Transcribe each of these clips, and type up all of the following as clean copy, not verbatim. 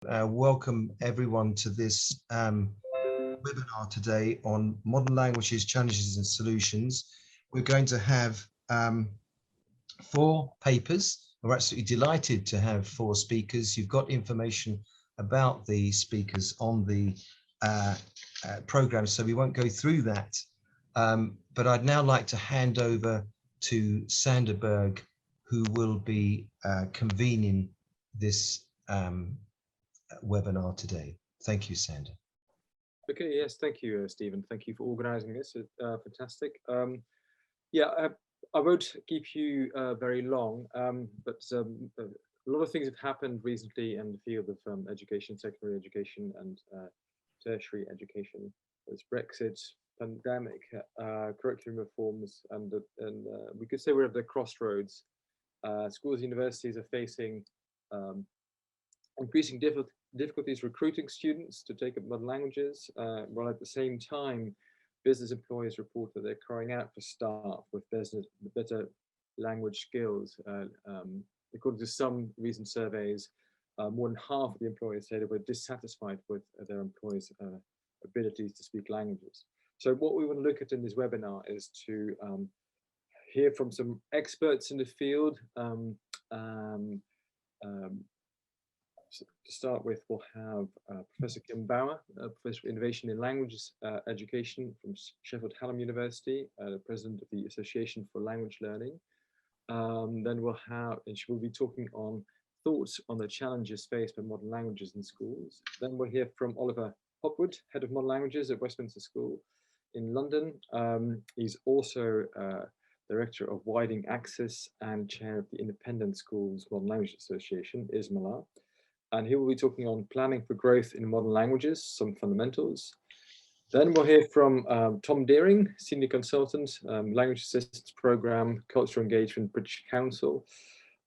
Welcome everyone to this webinar today on modern languages, challenges and solutions. We're going to have 4 papers. We're absolutely delighted to have 4 speakers. You've got information about the speakers on the program, so we won't go through that. But I'd now like to hand over to Sander Berg, who will be convening this webinar today. Thank you, Sander. Okay, yes, thank you, Stephen. Thank you for organising this. Fantastic. I won't keep you very long, but a lot of things have happened recently in the field of education, secondary education and tertiary education. There's Brexit, pandemic, curriculum reforms, and we could say we're at the crossroads. Schools and universities are facing increasing difficulties recruiting students to take up modern languages, while at the same time, business employers report that they're crying out for staff with better language skills. According to some recent surveys, more than half of the employers say they were dissatisfied with their employees' abilities to speak languages. So what we want to look at in this webinar is to hear from some experts in the field. To start with, we'll have Professor Kim Bauer, Professor of Innovation in Languages Education from Sheffield Hallam University, the President of the Association for Language Learning. Then we'll have, and she will be talking on thoughts on the challenges faced by modern languages in schools. Then we'll hear from Oliver Hopwood, Head of Modern Languages at Westminster School in London. He's also Director of Widening Access and Chair of the Independent Schools Modern Language Association, ISMALA. And he will be talking on planning for growth in modern languages, some fundamentals. Then we'll hear from Tom Deering, Senior Consultant, Language Assistance Programme, Cultural Engagement, British Council,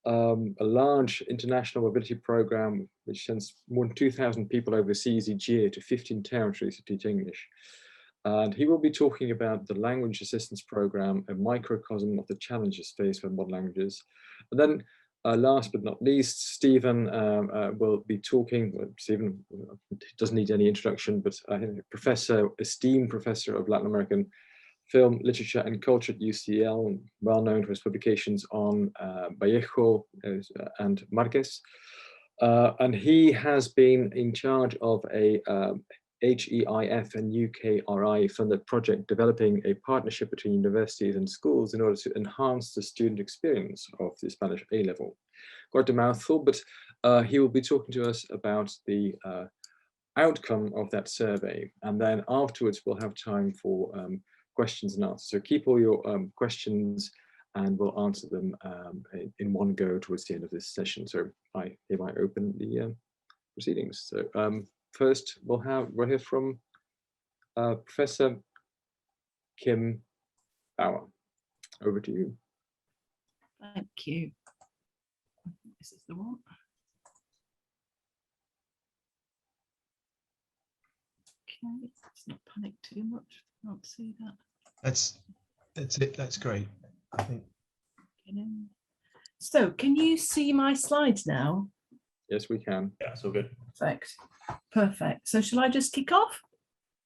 a large international mobility programme which sends more than 2,000 people overseas each year to 15 territories to teach English. And he will be talking about the Language Assistance Programme, a microcosm of the challenges faced by modern languages. And then last but not least, Stephen will be talking. Stephen doesn't need any introduction, but esteemed professor of Latin American film, literature and culture at UCL, well known for his publications on Vallejo and Marquez. And he has been in charge of a HEIF and UKRI funded project developing a partnership between universities and schools in order to enhance the student experience of the Spanish A-level. Quite a mouthful, but he will be talking to us about the outcome of that survey. And then afterwards, we'll have time for questions and answers. So keep all your questions and we'll answer them in one go towards the end of this session. So I hereby open the proceedings. So first, we'll hear from Professor Kim Bauer. Over to you. Thank you. This is the one. Okay, let's not panic too much. Can't see that. That's it. That's great, I think. So, can you see my slides now? Yes, we can. Yeah, it's all good. Perfect. Perfect. So shall I just kick off?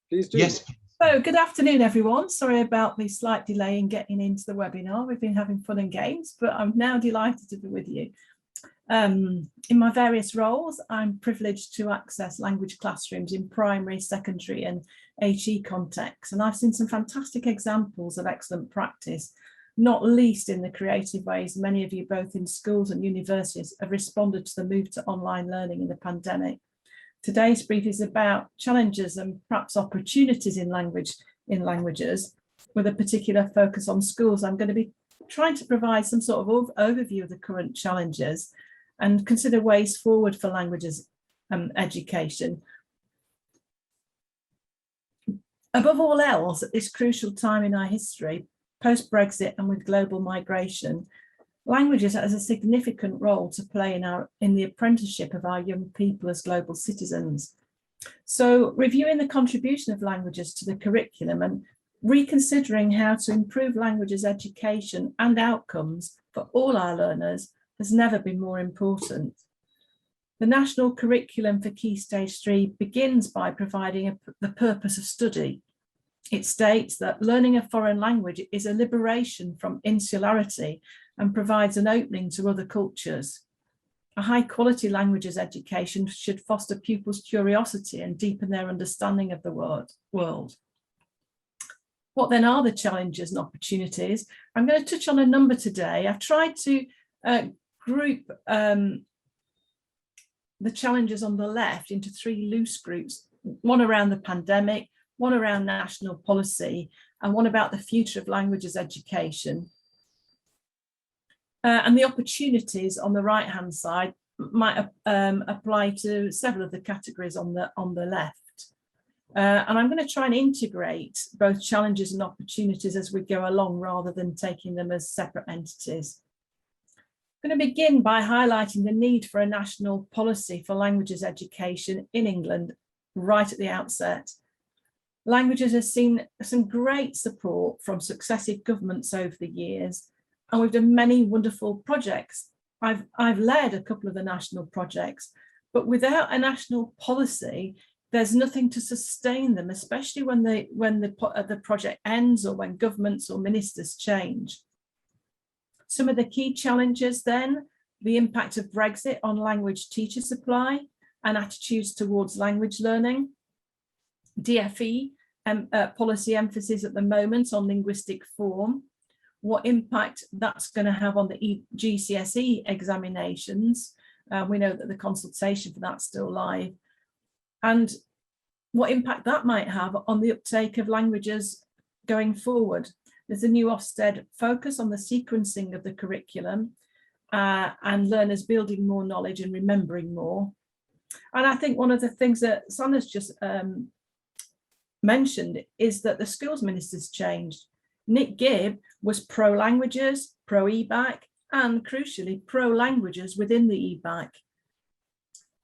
Please do. Yes. So good afternoon, everyone. Sorry about the slight delay in getting into the webinar. We've been having fun and games, but I'm now delighted to be with you. In my various roles, I'm privileged to access language classrooms in primary, secondary and HE contexts. And I've seen some fantastic examples of excellent practice, not least in the creative ways many of you both in schools and universities have responded to the move to online learning in the pandemic. Today's brief is about challenges and perhaps opportunities in languages with a particular focus on schools. I'm going to be trying to provide some sort of overview of the current challenges and consider ways forward for languages education. Above all else, at this crucial time in our history, post-Brexit and with global migration, languages has a significant role to play in the apprenticeship of our young people as global citizens. So reviewing the contribution of languages to the curriculum and reconsidering how to improve languages education and outcomes for all our learners has never been more important. The national curriculum for Key Stage 3 begins by providing the purpose of study. It states that learning a foreign language is a liberation from insularity and provides an opening to other cultures. A high-quality languages education should foster pupils' curiosity and deepen their understanding of the world. What then are the challenges and opportunities? I'm going to touch on a number today. I've tried to group the challenges on the left into 3 loose groups, one around the pandemic, one around national policy, and one about the future of languages education. And the opportunities on the right-hand side might apply to several of the categories on the left. And I'm going to try and integrate both challenges and opportunities as we go along, rather than taking them as separate entities. I'm going to begin by highlighting the need for a national policy for languages education in England right at the outset. Languages have seen some great support from successive governments over the years, and we've done many wonderful projects. I've led a couple of the national projects, but without a national policy, there's nothing to sustain them, especially when the project ends or when governments or ministers change. Some of the key challenges then: the impact of Brexit on language teacher supply and attitudes towards language learning, DFE policy emphasis at the moment on linguistic form, what impact that's going to have on the GCSE examinations. We know that the consultation for that's still live, and what impact that might have on the uptake of languages going forward. There's a new Ofsted focus on the sequencing of the curriculum and learners building more knowledge and remembering more. And I think one of the things that Sander's just mentioned is that the schools minister's changed. Nick Gibb was pro-languages, pro-EBAC, and crucially pro-languages within the EBAC.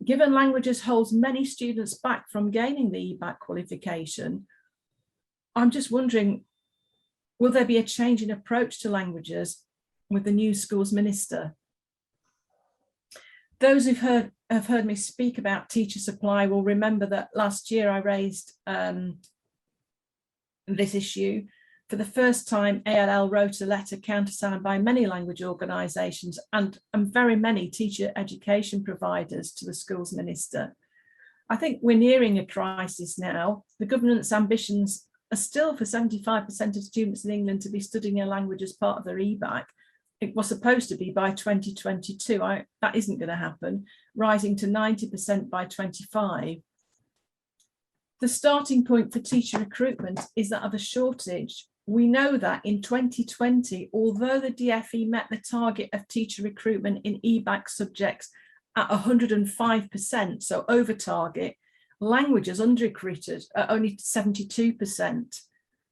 Given languages holds many students back from gaining the EBAC qualification, I'm just wondering, will there be a change in approach to languages with the new schools minister? Those who have heard me speak about teacher supply will remember that last year I raised this issue. For the first time, ALL wrote a letter countersigned by many language organisations and very many teacher education providers to the schools minister. I think we're nearing a crisis now. The government's ambitions are still for 75% of students in England to be studying a language as part of their EBAC. It was supposed to be by 2022. That isn't going to happen, rising to 90% by 25. The starting point for teacher recruitment is that of a shortage. We know that in 2020, although the DFE met the target of teacher recruitment in EBAC subjects at 105%, so over target, languages under-recruited at only 72%.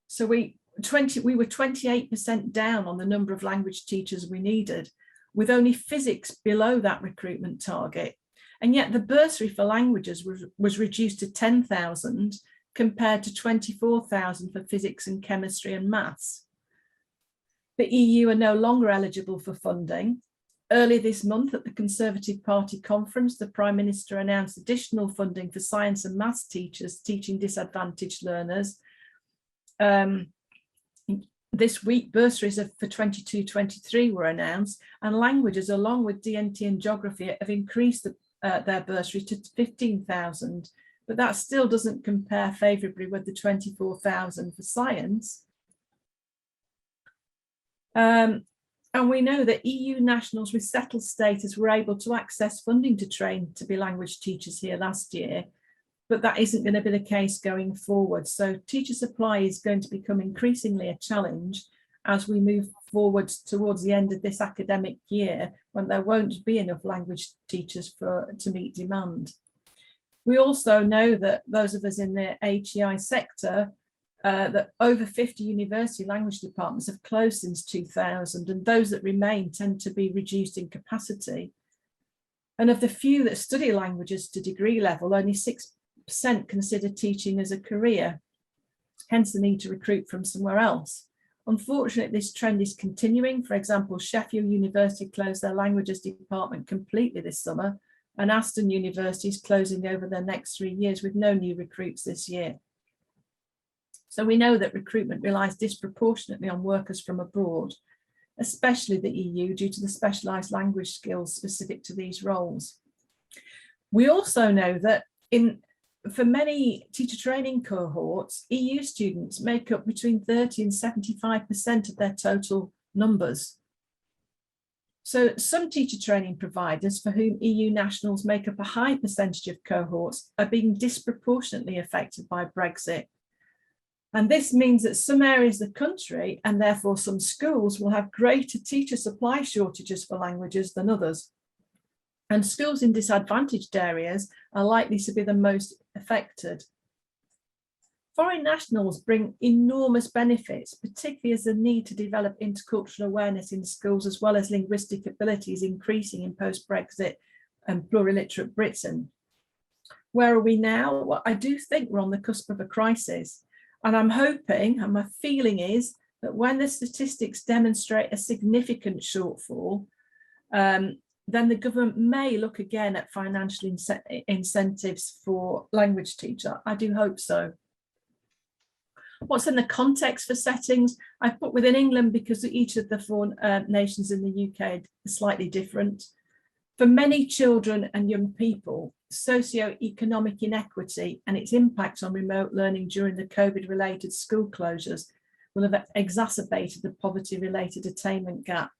So we were 28% down on the number of language teachers we needed, with only physics below that recruitment target. And yet the bursary for languages was reduced to 10,000 compared to 24,000 for physics and chemistry and maths. The EU are no longer eligible for funding. Earlier this month at the Conservative Party conference, the Prime Minister announced additional funding for science and maths teachers teaching disadvantaged learners. This week, bursaries for 22-23 were announced, and languages, along with D&T and geography, have increased their bursary to 15,000. But that still doesn't compare favourably with the 24,000 for science. And we know that EU nationals with settled status were able to access funding to train to be language teachers here last year, but that isn't going to be the case going forward. So teacher supply is going to become increasingly a challenge as we move forward towards the end of this academic year, when there won't be enough language teachers to meet demand. We also know that those of us in the HEI sector, that over 50 university language departments have closed since 2000, and those that remain tend to be reduced in capacity. And of the few that study languages to degree level, only 6% consider teaching as a career, hence the need to recruit from somewhere else. Unfortunately, this trend is continuing. For example, Sheffield University closed their languages department completely this summer, and Aston University is closing over their next 3 years with no new recruits this year. So we know that recruitment relies disproportionately on workers from abroad, especially the EU, due to the specialised language skills specific to these roles. We also know that for many teacher training cohorts, EU students make up between 30 and 75% of their total numbers. So some teacher training providers for whom EU nationals make up a high percentage of cohorts are being disproportionately affected by Brexit. And this means that some areas of the country, and therefore some schools, will have greater teacher supply shortages for languages than others. And schools in disadvantaged areas are likely to be the most affected. Foreign nationals bring enormous benefits, particularly as the need to develop intercultural awareness in schools, as well as linguistic abilities, increasing in post-Brexit and pluraliterate Britain. Where are we now? Well, I do think we're on the cusp of a crisis. And I'm hoping, and my feeling is, that when the statistics demonstrate a significant shortfall, then the government may look again at financial incentives for language teachers. I do hope so. What's in the context for settings? I've put within England because each of the 4 nations in the UK are slightly different. For many children and young people, socio-economic inequity and its impact on remote learning during the COVID-related school closures will have exacerbated the poverty-related attainment gap.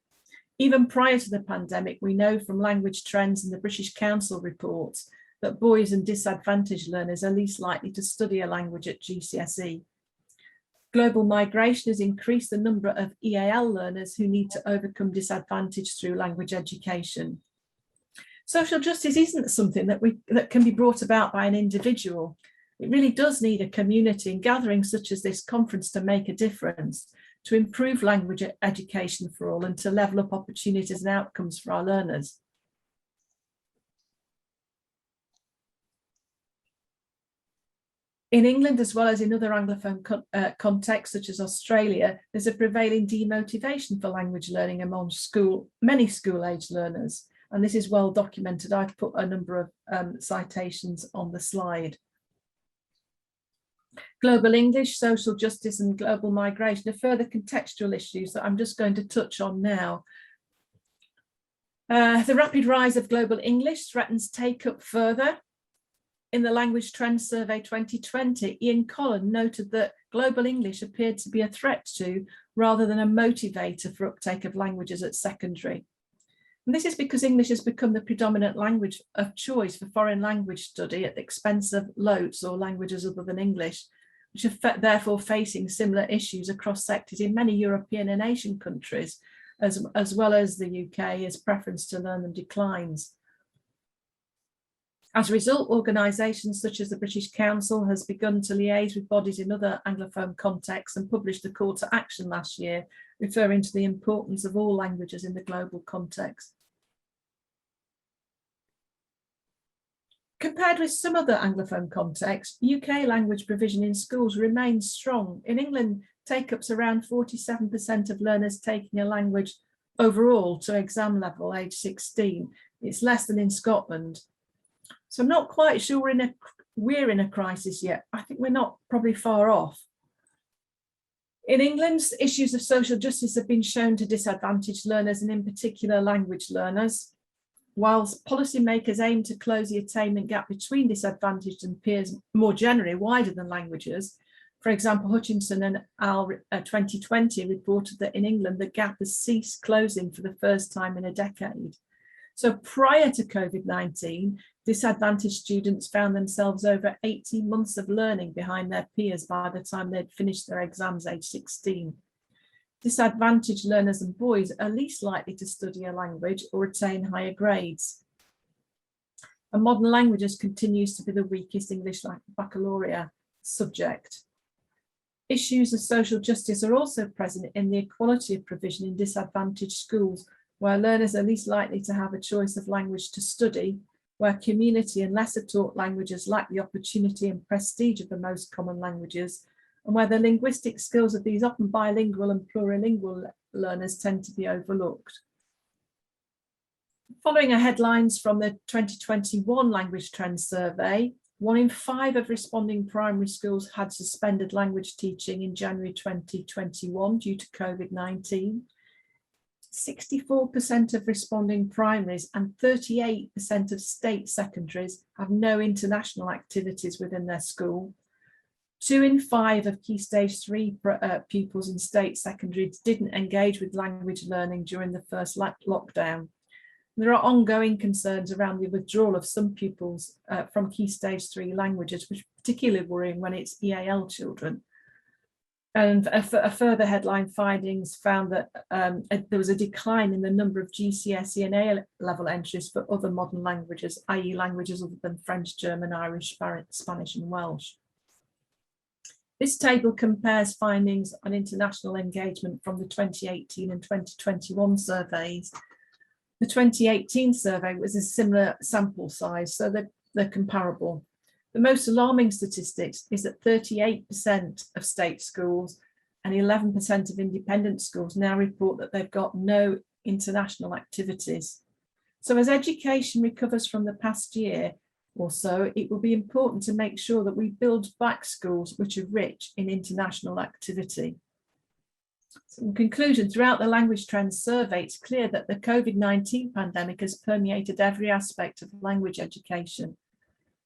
Even prior to the pandemic, we know from language trends in the British Council reports that boys and disadvantaged learners are least likely to study a language at GCSE. Global migration has increased the number of EAL learners who need to overcome disadvantage through language education. Social justice isn't something that can be brought about by an individual. It really does need a community, and gatherings such as this conference to make a difference, to improve language education for all and to level up opportunities and outcomes for our learners. In England, as well as in other Anglophone contexts such as Australia, there's a prevailing demotivation for language learning among many school-age learners. And this is well documented. I've put a number of citations on the slide. Global English, social justice and global migration are further contextual issues that I'm just going to touch on now. The rapid rise of global English threatens take-up further. In the Language Trends Survey 2020, Ian Collin noted that global English appeared to be a threat to, rather than a motivator for uptake of languages at secondary. And this is because English has become the predominant language of choice for foreign language study at the expense of LOTS, or languages other than English, which are therefore facing similar issues across sectors in many European and Asian countries, as well as the UK, as preference to learn them declines. As a result, organisations such as the British Council has begun to liaise with bodies in other Anglophone contexts and published a call to action last year, referring to the importance of all languages in the global context. Compared with some other Anglophone contexts, UK language provision in schools remains strong. In England, take-up's around 47% of learners taking a language overall to exam level, age 16. It's less than in Scotland. So I'm not quite sure we're in a crisis yet. I think we're not probably far off. In England, issues of social justice have been shown to disadvantaged learners, and in particular language learners. Whilst policymakers aim to close the attainment gap between disadvantaged and peers more generally wider than languages, for example, Hutchinson and al. 2020 reported that in England the gap has ceased closing for the first time in a decade. So prior to COVID-19, disadvantaged students found themselves over 18 months of learning behind their peers by the time they'd finished their exams age 16. Disadvantaged learners and boys are least likely to study a language or attain higher grades. And modern languages continues to be the weakest English baccalaureate subject. Issues of social justice are also present in the equality of provision in disadvantaged schools, where learners are least likely to have a choice of language to study, where community and lesser taught languages lack the opportunity and prestige of the most common languages, and where the linguistic skills of these often bilingual and plurilingual learners tend to be overlooked. Following headlines from the 2021 Language Trends Survey, 1 in 5 of responding primary schools had suspended language teaching in January 2021 due to COVID-19. 64% of responding primaries and 38% of state secondaries have no international activities within their school. 2 in 5 of Key Stage 3 pupils in state secondaries didn't engage with language learning during the first lockdown. There are ongoing concerns around the withdrawal of some pupils from Key Stage 3 languages, which is particularly worrying when it's EAL children. And a further headline findings found that there was a decline in the number of GCSE and A-level entries for other modern languages, i.e. languages other than French, German, Irish, Spanish and Welsh. This table compares findings on international engagement from the 2018 and 2021 surveys. The 2018 survey was a similar sample size, so they're comparable. The most alarming statistics is that 38% of state schools and 11% of independent schools now report that they've got no international activities. So as education recovers from the past year or so, it will be important to make sure that we build back schools which are rich in international activity. So in conclusion, throughout the Language Trends survey, it's clear that the COVID-19 pandemic has permeated every aspect of language education.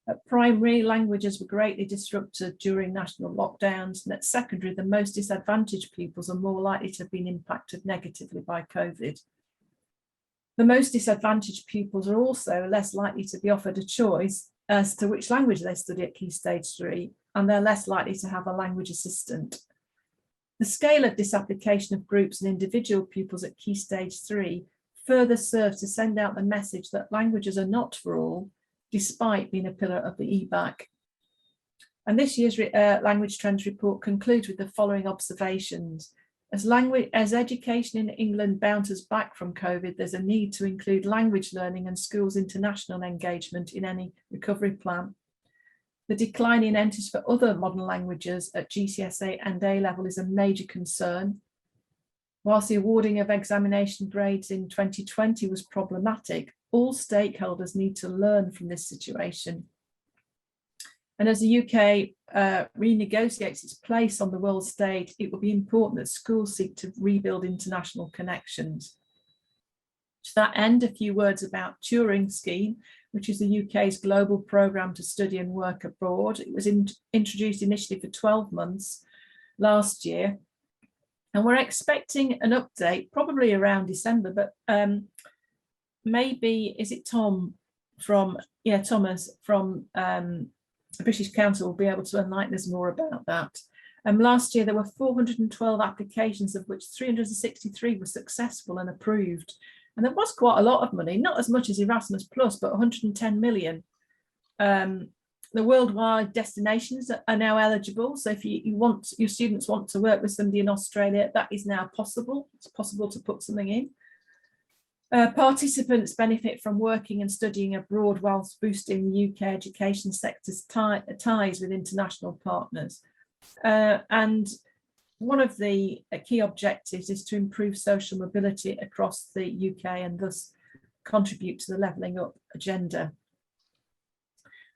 At primary, languages were greatly disrupted during national lockdowns, and at secondary, the most disadvantaged pupils are more likely to have been impacted negatively by COVID. The most disadvantaged pupils are also less likely to be offered a choice as to which language they study at Key Stage 3, and they're less likely to have a language assistant. The scale of disapplication of groups and individual pupils at Key Stage 3 further serves to send out the message that languages are not for all, despite being a pillar of the EBAC. And this year's Language Trends report concludes with the following observations. As education in England bounces back from COVID, there's a need to include language learning and schools' international engagement in any recovery plan. The decline in entries for other modern languages at GCSE and A-level is a major concern. Whilst the awarding of examination grades in 2020 was problematic, all stakeholders need to learn from this situation. And as the UK renegotiates its place on the world stage, it will be important that schools seek to rebuild international connections. To that end, a few words about Turing Scheme, which is the UK's global programme to study and work abroad. It was introduced initially for 12 months last year. And we're expecting an update probably around December, but maybe, is it Tom from, Thomas from the British Council will be able to enlighten us more about that. Last year, there were 412 applications, of which 363 were successful and approved. And there was quite a lot of money, not as much as Erasmus Plus, but 110 million. The worldwide destinations are now eligible. So if your students want to work with somebody in Australia, that is now possible. It's possible to put something in. Participants benefit from working and studying abroad whilst boosting the UK education sector's ties with international partners. And one of the key objectives is to improve social mobility across the UK and thus contribute to the levelling up agenda.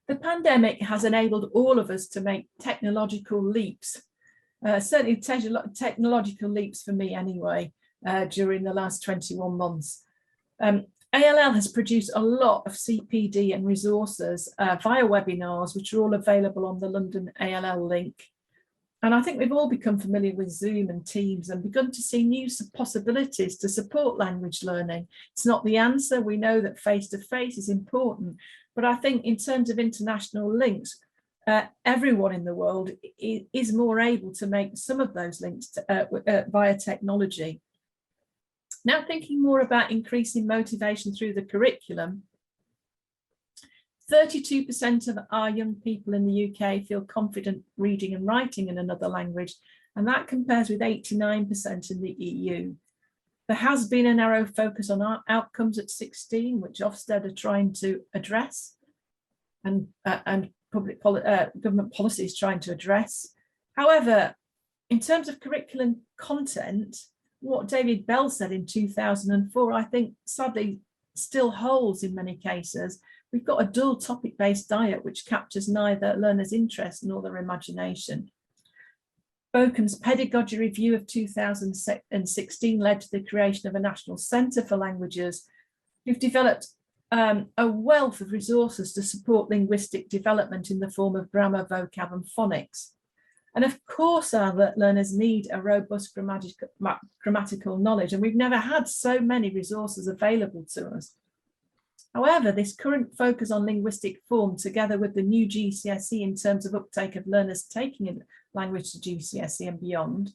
The pandemic has enabled all of us to make technological leaps, certainly technological leaps for me anyway, during the last 21 months. ALL has produced a lot of CPD and resources via webinars, which are all available on the London ALL link. And I think we've all become familiar with Zoom and Teams and begun to see new possibilities to support language learning. It's not the answer. We know that face-to-face is important, but I think in terms of international links, everyone in the world is more able to make some of those links via technology. Now thinking more about increasing motivation through the curriculum, 32% of our young people in the UK feel confident reading and writing in another language, and that compares with 89% in the EU. There has been a narrow focus on our outcomes at 16, which Ofsted are trying to address, and government policy is trying to address. However, in terms of curriculum content, what David Bell said in 2004, I think sadly still holds in many cases. We've got a dual topic-based diet which captures neither learners' interest nor their imagination. Bocum's pedagogy review of 2016 led to the creation of a National Centre for Languages, who've developed a wealth of resources to support linguistic development in the form of grammar, vocab and phonics. And of course our learners need a robust grammatical knowledge, and we've never had so many resources available to us. However, this current focus on linguistic form, together with the new GCSE in terms of uptake of learners taking a language to GCSE and beyond,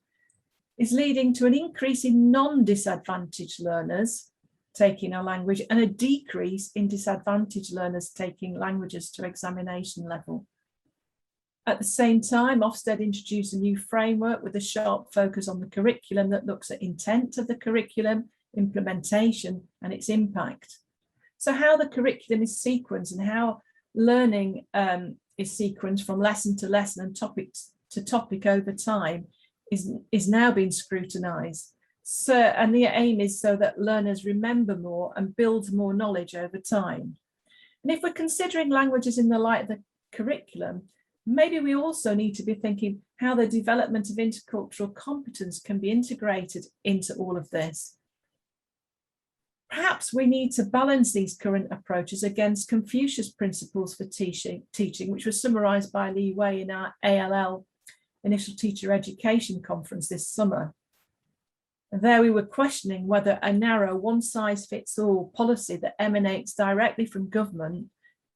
is leading to an increase in non-disadvantaged learners taking a language and a decrease in disadvantaged learners taking languages to examination level. At the same time, Ofsted introduced a new framework with a sharp focus on the curriculum that looks at intent of the curriculum, implementation and its impact. So how the curriculum is sequenced and how learning is sequenced from lesson to lesson and topic to topic over time is now being scrutinised. So, and the aim is so that learners remember more and build more knowledge over time. And if we're considering languages in the light of the curriculum, maybe we also need to be thinking how the development of intercultural competence can be integrated into all of this. Perhaps we need to balance these current approaches against Confucius principles for teaching, which was summarised by Li Wei in our ALL Initial Teacher Education Conference this summer. There we were questioning whether a narrow one-size-fits-all policy that emanates directly from government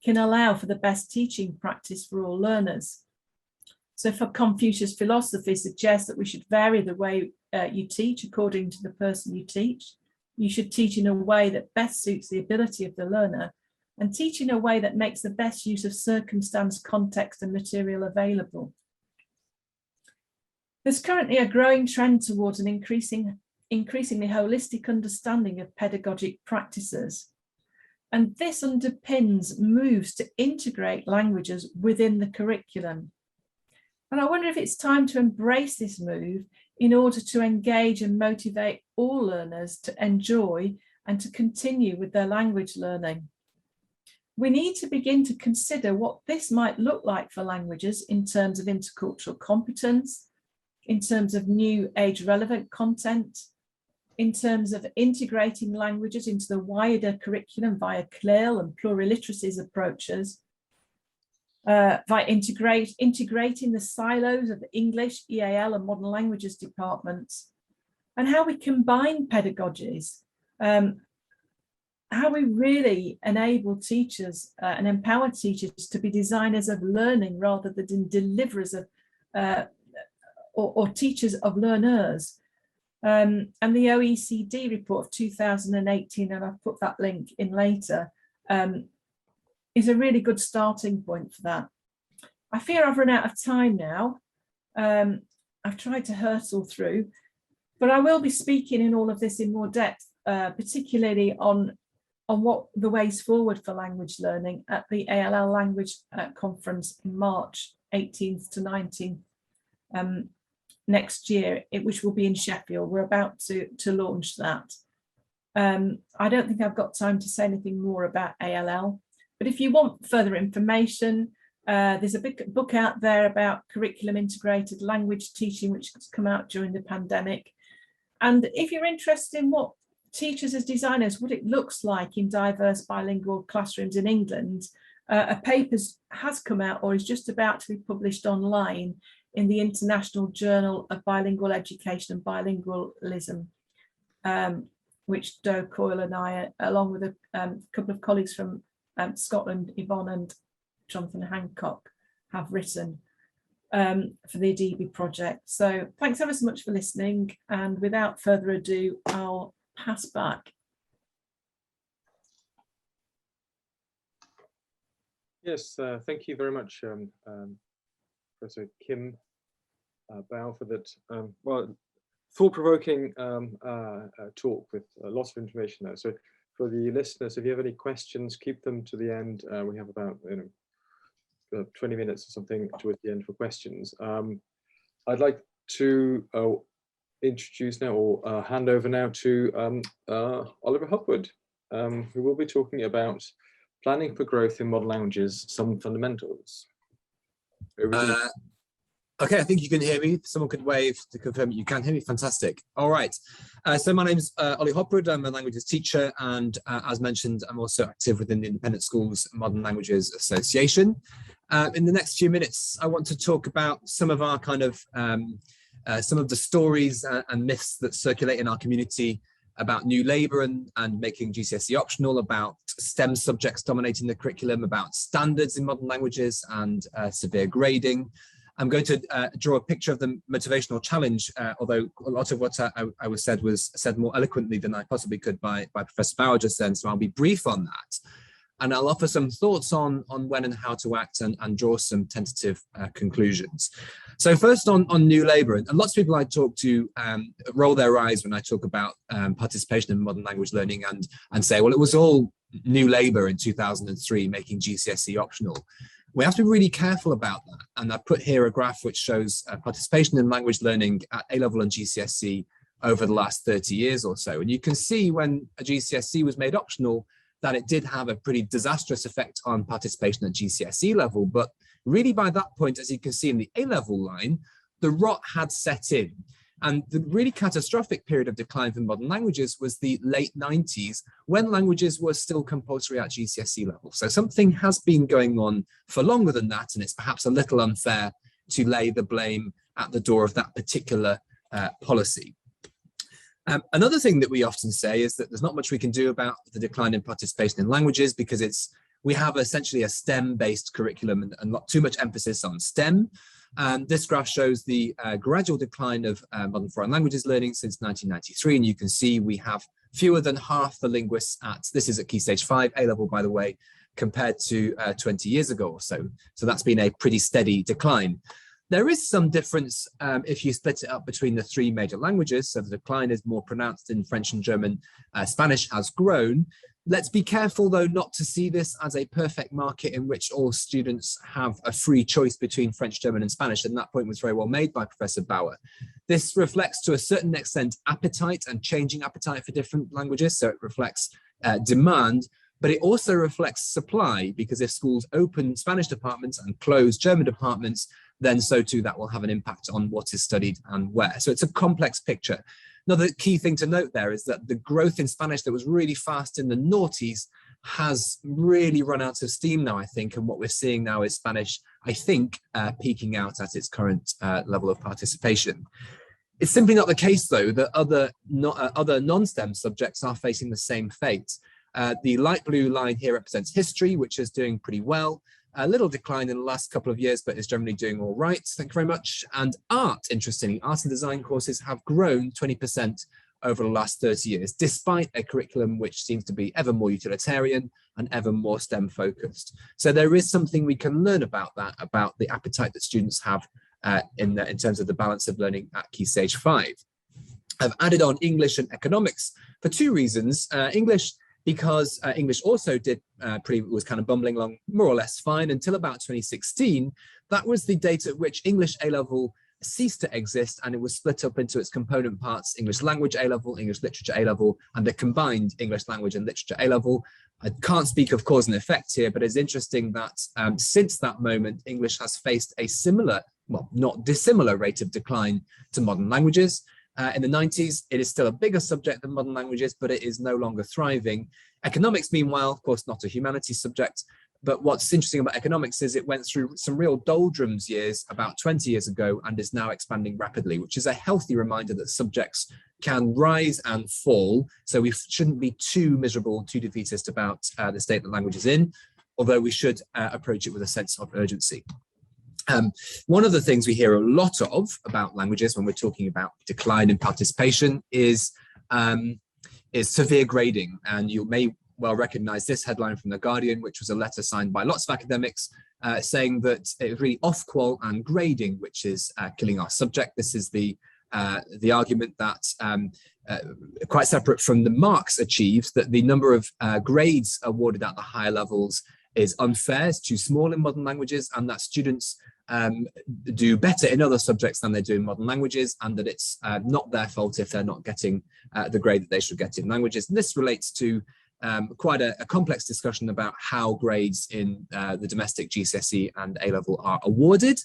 can allow for the best teaching practice for all learners. So for Confucius philosophy suggests that we should vary the way you teach according to the person you teach. You should teach in a way that best suits the ability of the learner and teach in a way that makes the best use of circumstance, context and material available. There's currently a growing trend towards an increasingly holistic understanding of pedagogic practices. And this underpins moves to integrate languages within the curriculum. And I wonder if it's time to embrace this move in order to engage and motivate all learners to enjoy and to continue with their language learning. We need to begin to consider what this might look like for languages in terms of intercultural competence, in terms of new age-relevant content, in terms of integrating languages into the wider curriculum via CLIL and pluraliteracies approaches, by integrating the silos of the English, EAL and modern languages departments, and how we combine pedagogies, how we really enable teachers and empower teachers to be designers of learning rather than deliverers of or teachers of learners. And the OECD report of 2018, and I've put that link in later, is a really good starting point for that. I fear I've run out of time now. I've tried to hurtle through, but I will be speaking in all of this in more depth, particularly on what the ways forward for language learning at the ALL Language Conference in March 18th to 19th next year, which will be in Sheffield. We're about to launch that. I don't think I've got time to say anything more about ALL, but if you want further information, there's a big book out there about curriculum integrated language teaching, which has come out during the pandemic. And if you're interested in what teachers as designers, what it looks like in diverse bilingual classrooms in England, a paper has come out or is just about to be published online in the International Journal of Bilingual Education and Bilingualism, which Doe Coyle and I, along with a couple of colleagues from Scotland, Yvonne and Jonathan Hancock, have written for the DB project. So thanks ever so much for listening, and without further ado, I'll pass back. Yes, thank you very much, Professor Kim Bao, for that well, thought-provoking talk with lots of information there. So for the listeners, if you have any questions, keep them to the end. We have about 20 minutes or something towards the end for questions. I'd like to introduce now, or hand over now to Oliver Hopwood. we will be talking about planning for growth in modern languages, some fundamentals. Okay, I think you can hear me. Someone could wave to confirm you can hear me. Fantastic. All right. So my name's Ollie Hopwood. I'm a languages teacher, and as mentioned, I'm also active within the Independent Schools Modern Languages Association. In the next few minutes, I want to talk about some of our kind of some of the stories and myths that circulate in our community about new labour and making GCSE optional, about STEM subjects dominating the curriculum, about standards in modern languages and severe grading. I'm going to draw a picture of the motivational challenge, although a lot of what I was said more eloquently than I possibly could by Professor Bauer just then, so I'll be brief on that. And I'll offer some thoughts on when and how to act and draw some tentative conclusions. So first on new labour, and lots of people I talk to roll their eyes when I talk about participation in modern language learning and say, well, it was all new labour in 2003 making GCSE optional. We have to be really careful about that. And I put here a graph which shows participation in language learning at A-level and GCSE over the last 30 years or so. And you can see when a GCSE was made optional that it did have a pretty disastrous effect on participation at GCSE level. But really by that point, as you can see in the A-level line, the rot had set in. And the really catastrophic period of decline for modern languages was the late 90s, when languages were still compulsory at GCSE level. So something has been going on for longer than that, and it's perhaps a little unfair to lay the blame at the door of that particular policy. Another thing that we often say is that there's not much we can do about the decline in participation in languages because we have essentially a STEM-based curriculum and not too much emphasis on STEM. This graph shows the gradual decline of modern foreign languages learning since 1993, and you can see we have fewer than half the linguists this is at Key Stage 5, A-level by the way, compared to 20 years ago or so. So that's been a pretty steady decline. There is some difference if you split it up between the three major languages, so the decline is more pronounced in French and German. Spanish has grown. Let's be careful, though, not to see this as a perfect market in which all students have a free choice between French, German, and Spanish. And that point was very well made by Professor Bauer. This reflects, to a certain extent, appetite and changing appetite for different languages. So it reflects demand, but it also reflects supply, because if schools open Spanish departments and close German departments, then so too that will have an impact on what is studied and where. So it's a complex picture. Another key thing to note there is that the growth in Spanish that was really fast in the noughties has really run out of steam now, I think. And what we're seeing now is Spanish, I think, peaking out at its current level of participation. It's simply not the case, though, that other non-STEM subjects are facing the same fate. The light blue line here represents history, which is doing pretty well. A little decline in the last couple of years, but is generally doing all right. Thank you very much. And art, interestingly, art and design courses have grown 20% over the last 30 years, despite a curriculum which seems to be ever more utilitarian and ever more STEM focused. So there is something we can learn about that, about the appetite that students have in terms of the balance of learning at Key Stage 5. I've added on English and economics for two reasons. English, because English also was kind of bumbling along more or less fine until about 2016. That was the date at which English A-level ceased to exist, and it was split up into its component parts: English language A-level, English literature A-level, and the combined English language and literature A-level. I can't speak of cause and effect here, but it's interesting that since that moment, English has faced a similar, well, not dissimilar rate of decline to modern languages. In the 90s, it is still a bigger subject than modern languages, but it is no longer thriving. Economics, meanwhile, of course, not a humanities subject, but what's interesting about economics is it went through some real doldrums years about 20 years ago and is now expanding rapidly, which is a healthy reminder that subjects can rise and fall. So we shouldn't be too miserable, too defeatist about the state that language is in, although we should approach it with a sense of urgency. One of the things we hear a lot of about languages when we're talking about decline in participation is severe grading. And you may well recognize this headline from The Guardian, which was a letter signed by lots of academics saying that it was really off-qual and grading which is killing our subject. This is the argument that, quite separate from the marks achieved, that the number of grades awarded at the higher levels is unfair, it's too small in modern languages, and that students do better in other subjects than they do in modern languages, and that it's not their fault if they're not getting the grade that they should get in languages. And this relates to quite a complex discussion about how grades in the domestic GCSE and A-level are awarded.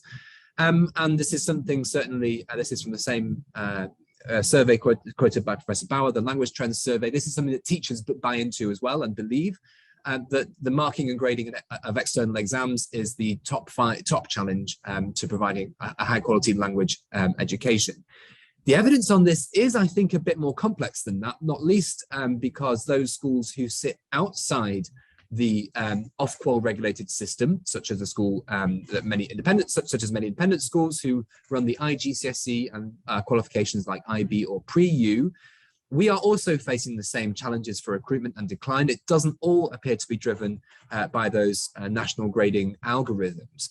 And this is something certainly, this is from the same survey quoted by Professor Bauer, the Language Trends Survey. This is something that teachers buy into as well and believe that the marking and grading of external exams is the top challenge to providing a high quality language education. The evidence on this is, I think, a bit more complex than that, not least because those schools who sit outside the Ofqual regulated system, such as a school that many independent, such as many independent schools who run the IGCSE and qualifications like IB or Pre-U, we are also facing the same challenges for recruitment and decline. It doesn't all appear to be driven by those national grading algorithms.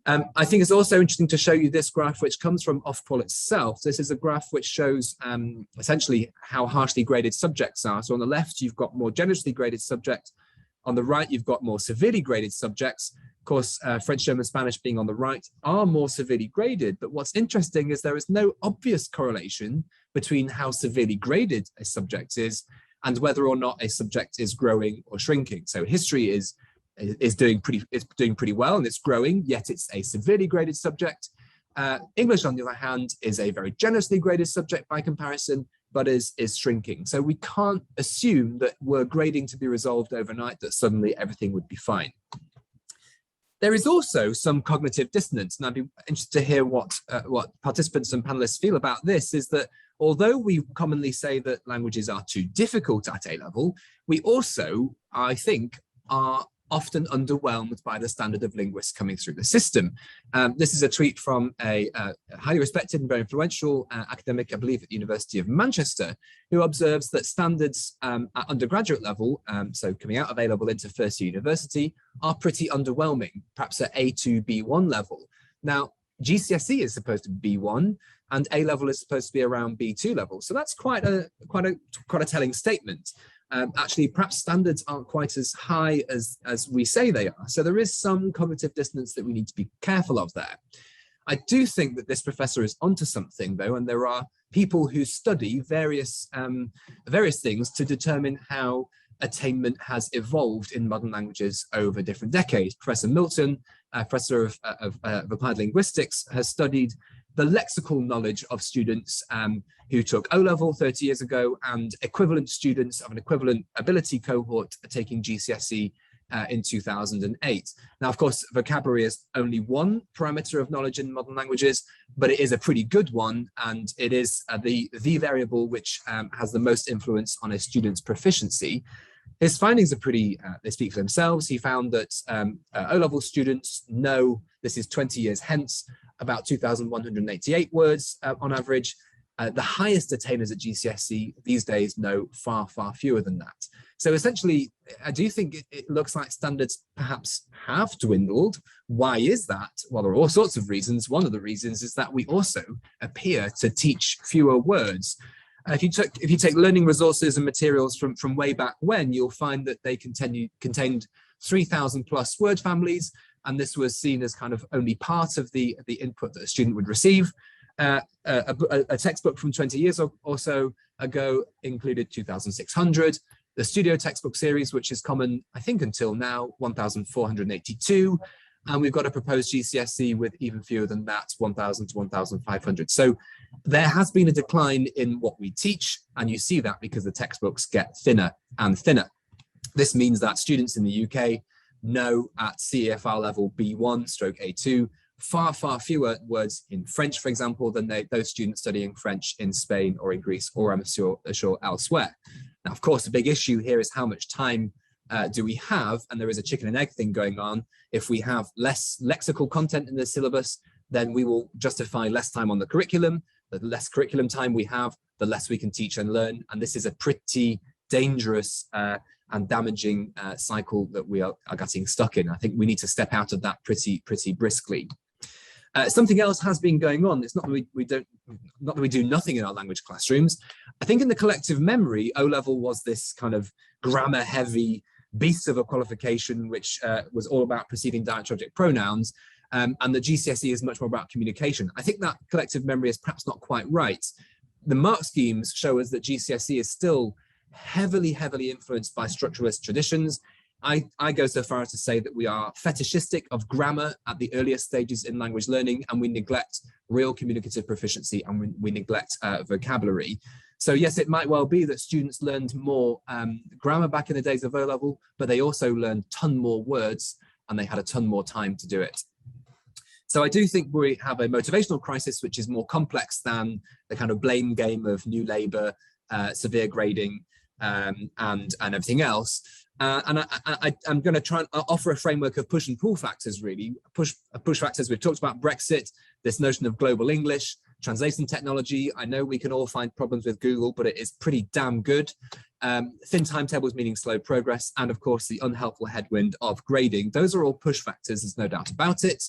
I think it's also interesting to show you this graph, which comes from Ofqual itself. This is a graph which shows essentially how harshly graded subjects are. So on the left, you've got more generously graded subjects. On the right, you've got more severely graded subjects. Of course, French, German, Spanish being on the right are more severely graded. But what's interesting is there is no obvious correlation between how severely graded a subject is and whether or not a subject is growing or shrinking. So history is doing pretty well and it's growing, yet it's a severely graded subject. English, on the other hand, is a very generously graded subject by comparison, but is shrinking. So we can't assume that were grading to be resolved overnight, that suddenly everything would be fine. There is also some cognitive dissonance, and I'd be interested to hear what participants and panelists feel about this, is that although we commonly say that languages are too difficult at A-level, we also, I think, are often underwhelmed by the standard of linguists coming through the system. This is a tweet from a highly respected and very influential academic, I believe, at the University of Manchester, who observes that standards at undergraduate level, so coming out of A-level into first year university, are pretty underwhelming, perhaps at A2, B1 level. Now, GCSE is supposed to be B1 and A-level is supposed to be around B2 level. So that's quite a telling statement. Actually, perhaps standards aren't quite as high as we say they are. So there is some cognitive dissonance that we need to be careful of there. I do think that this professor is onto something, though, and there are people who study various things to determine how attainment has evolved in modern languages over different decades. Professor Milton, professor of applied linguistics, has studied the lexical knowledge of students who took O-level 30 years ago and equivalent students of an equivalent ability cohort taking GCSE in 2008. Now, of course, vocabulary is only one parameter of knowledge in modern languages, but it is a pretty good one, and it is the variable which has the most influence on a student's proficiency. His findings are pretty, they speak for themselves. He found that O-level students know, this is 20 years hence, about 2,188 words on average. The highest attainers at GCSE these days know far, far fewer than that. So essentially, I do think it looks like standards perhaps have dwindled. Why is that? Well, there are all sorts of reasons. One of the reasons is that we also appear to teach fewer words. If you take learning resources and materials from way back when, you'll find that they contained 3,000 plus word families, and this was seen as kind of only part of the input that a student would receive. A textbook from 20 years or so ago included 2,600. The studio textbook series, which is common, I think, until now, 1,482. And we've got a proposed GCSE with even fewer than that, 1,000 to 1,500. So there has been a decline in what we teach, and you see that because the textbooks get thinner and thinner. This means that students in the UK know at CEFR level B1 stroke A2 far, far fewer words in French, for example, than those students studying French in Spain or in Greece or I'm sure elsewhere. Now, of course, the big issue here is how much time do we have? And there is a chicken and egg thing going on. If we have less lexical content in the syllabus, then we will justify less time on the curriculum. The less curriculum time we have, the less we can teach and learn. And this is a pretty dangerous and damaging cycle that we are getting stuck in. I think we need to step out of that pretty briskly. Something else has been going on. It's not that we do nothing in our language classrooms. I think in the collective memory, O-level was this kind of grammar-heavy beast of a qualification, which was all about preceding diacritic pronouns, and the GCSE is much more about communication. I think that collective memory is perhaps not quite right. The mark schemes show us that GCSE is still heavily influenced by structuralist traditions. I go so far as to say that we are fetishistic of grammar at the earliest stages in language learning, and we neglect real communicative proficiency, and we neglect vocabulary. So yes, it might well be that students learned more grammar back in the days of O-level, but they also learned a ton more words, and they had a ton more time to do it. So I do think we have a motivational crisis, which is more complex than the kind of blame game of New Labour, severe grading, and everything else. And I'm going to try and offer a framework of push and pull factors, really. Push factors, we've talked about Brexit, this notion of global English, translation technology. I know we can all find problems with Google, but it is pretty damn good. Thin timetables meaning slow progress, and of course the unhelpful headwind of grading. Those are all push factors, there's no doubt about it.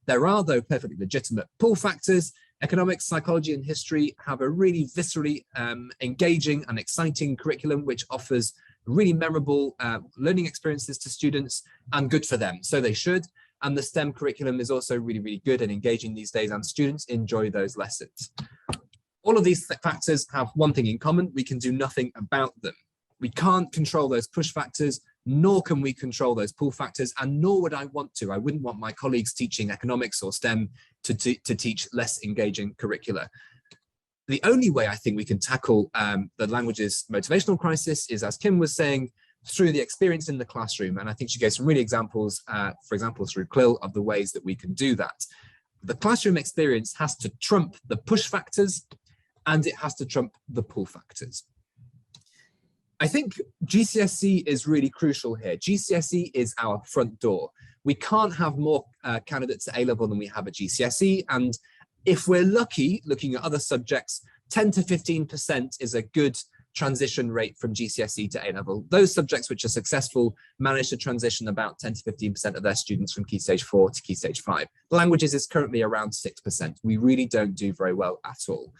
There are, though, perfectly legitimate pull factors. Economics, psychology, and history have a really viscerally engaging and exciting curriculum, which offers really memorable learning experiences to students, and good for them, so they should. And the STEM curriculum is also really good and engaging these days, and students enjoy those lessons. All of these factors have one thing in common: we can do nothing about them. We can't control those push factors, nor can we control those pull factors, and nor would I want to. I wouldn't want my colleagues teaching economics or STEM to teach less engaging curricula. The only way I think we can tackle the language's motivational crisis is, as Kim was saying, through the experience in the classroom. And I think she gave some really examples, for example, through CLIL, of the ways that we can do that. The classroom experience has to trump the push factors, and it has to trump the pull factors. I think GCSE is really crucial here. GCSE is our front door. We can't have more candidates at A-level than we have at GCSE, and if we're lucky, looking at other subjects, 10 to 15% is a good transition rate from GCSE to A-level. Those subjects which are successful manage to transition about 10 to 15% of their students from Key Stage 4 to Key Stage 5. Languages is currently around 6%. We really don't do very well at all.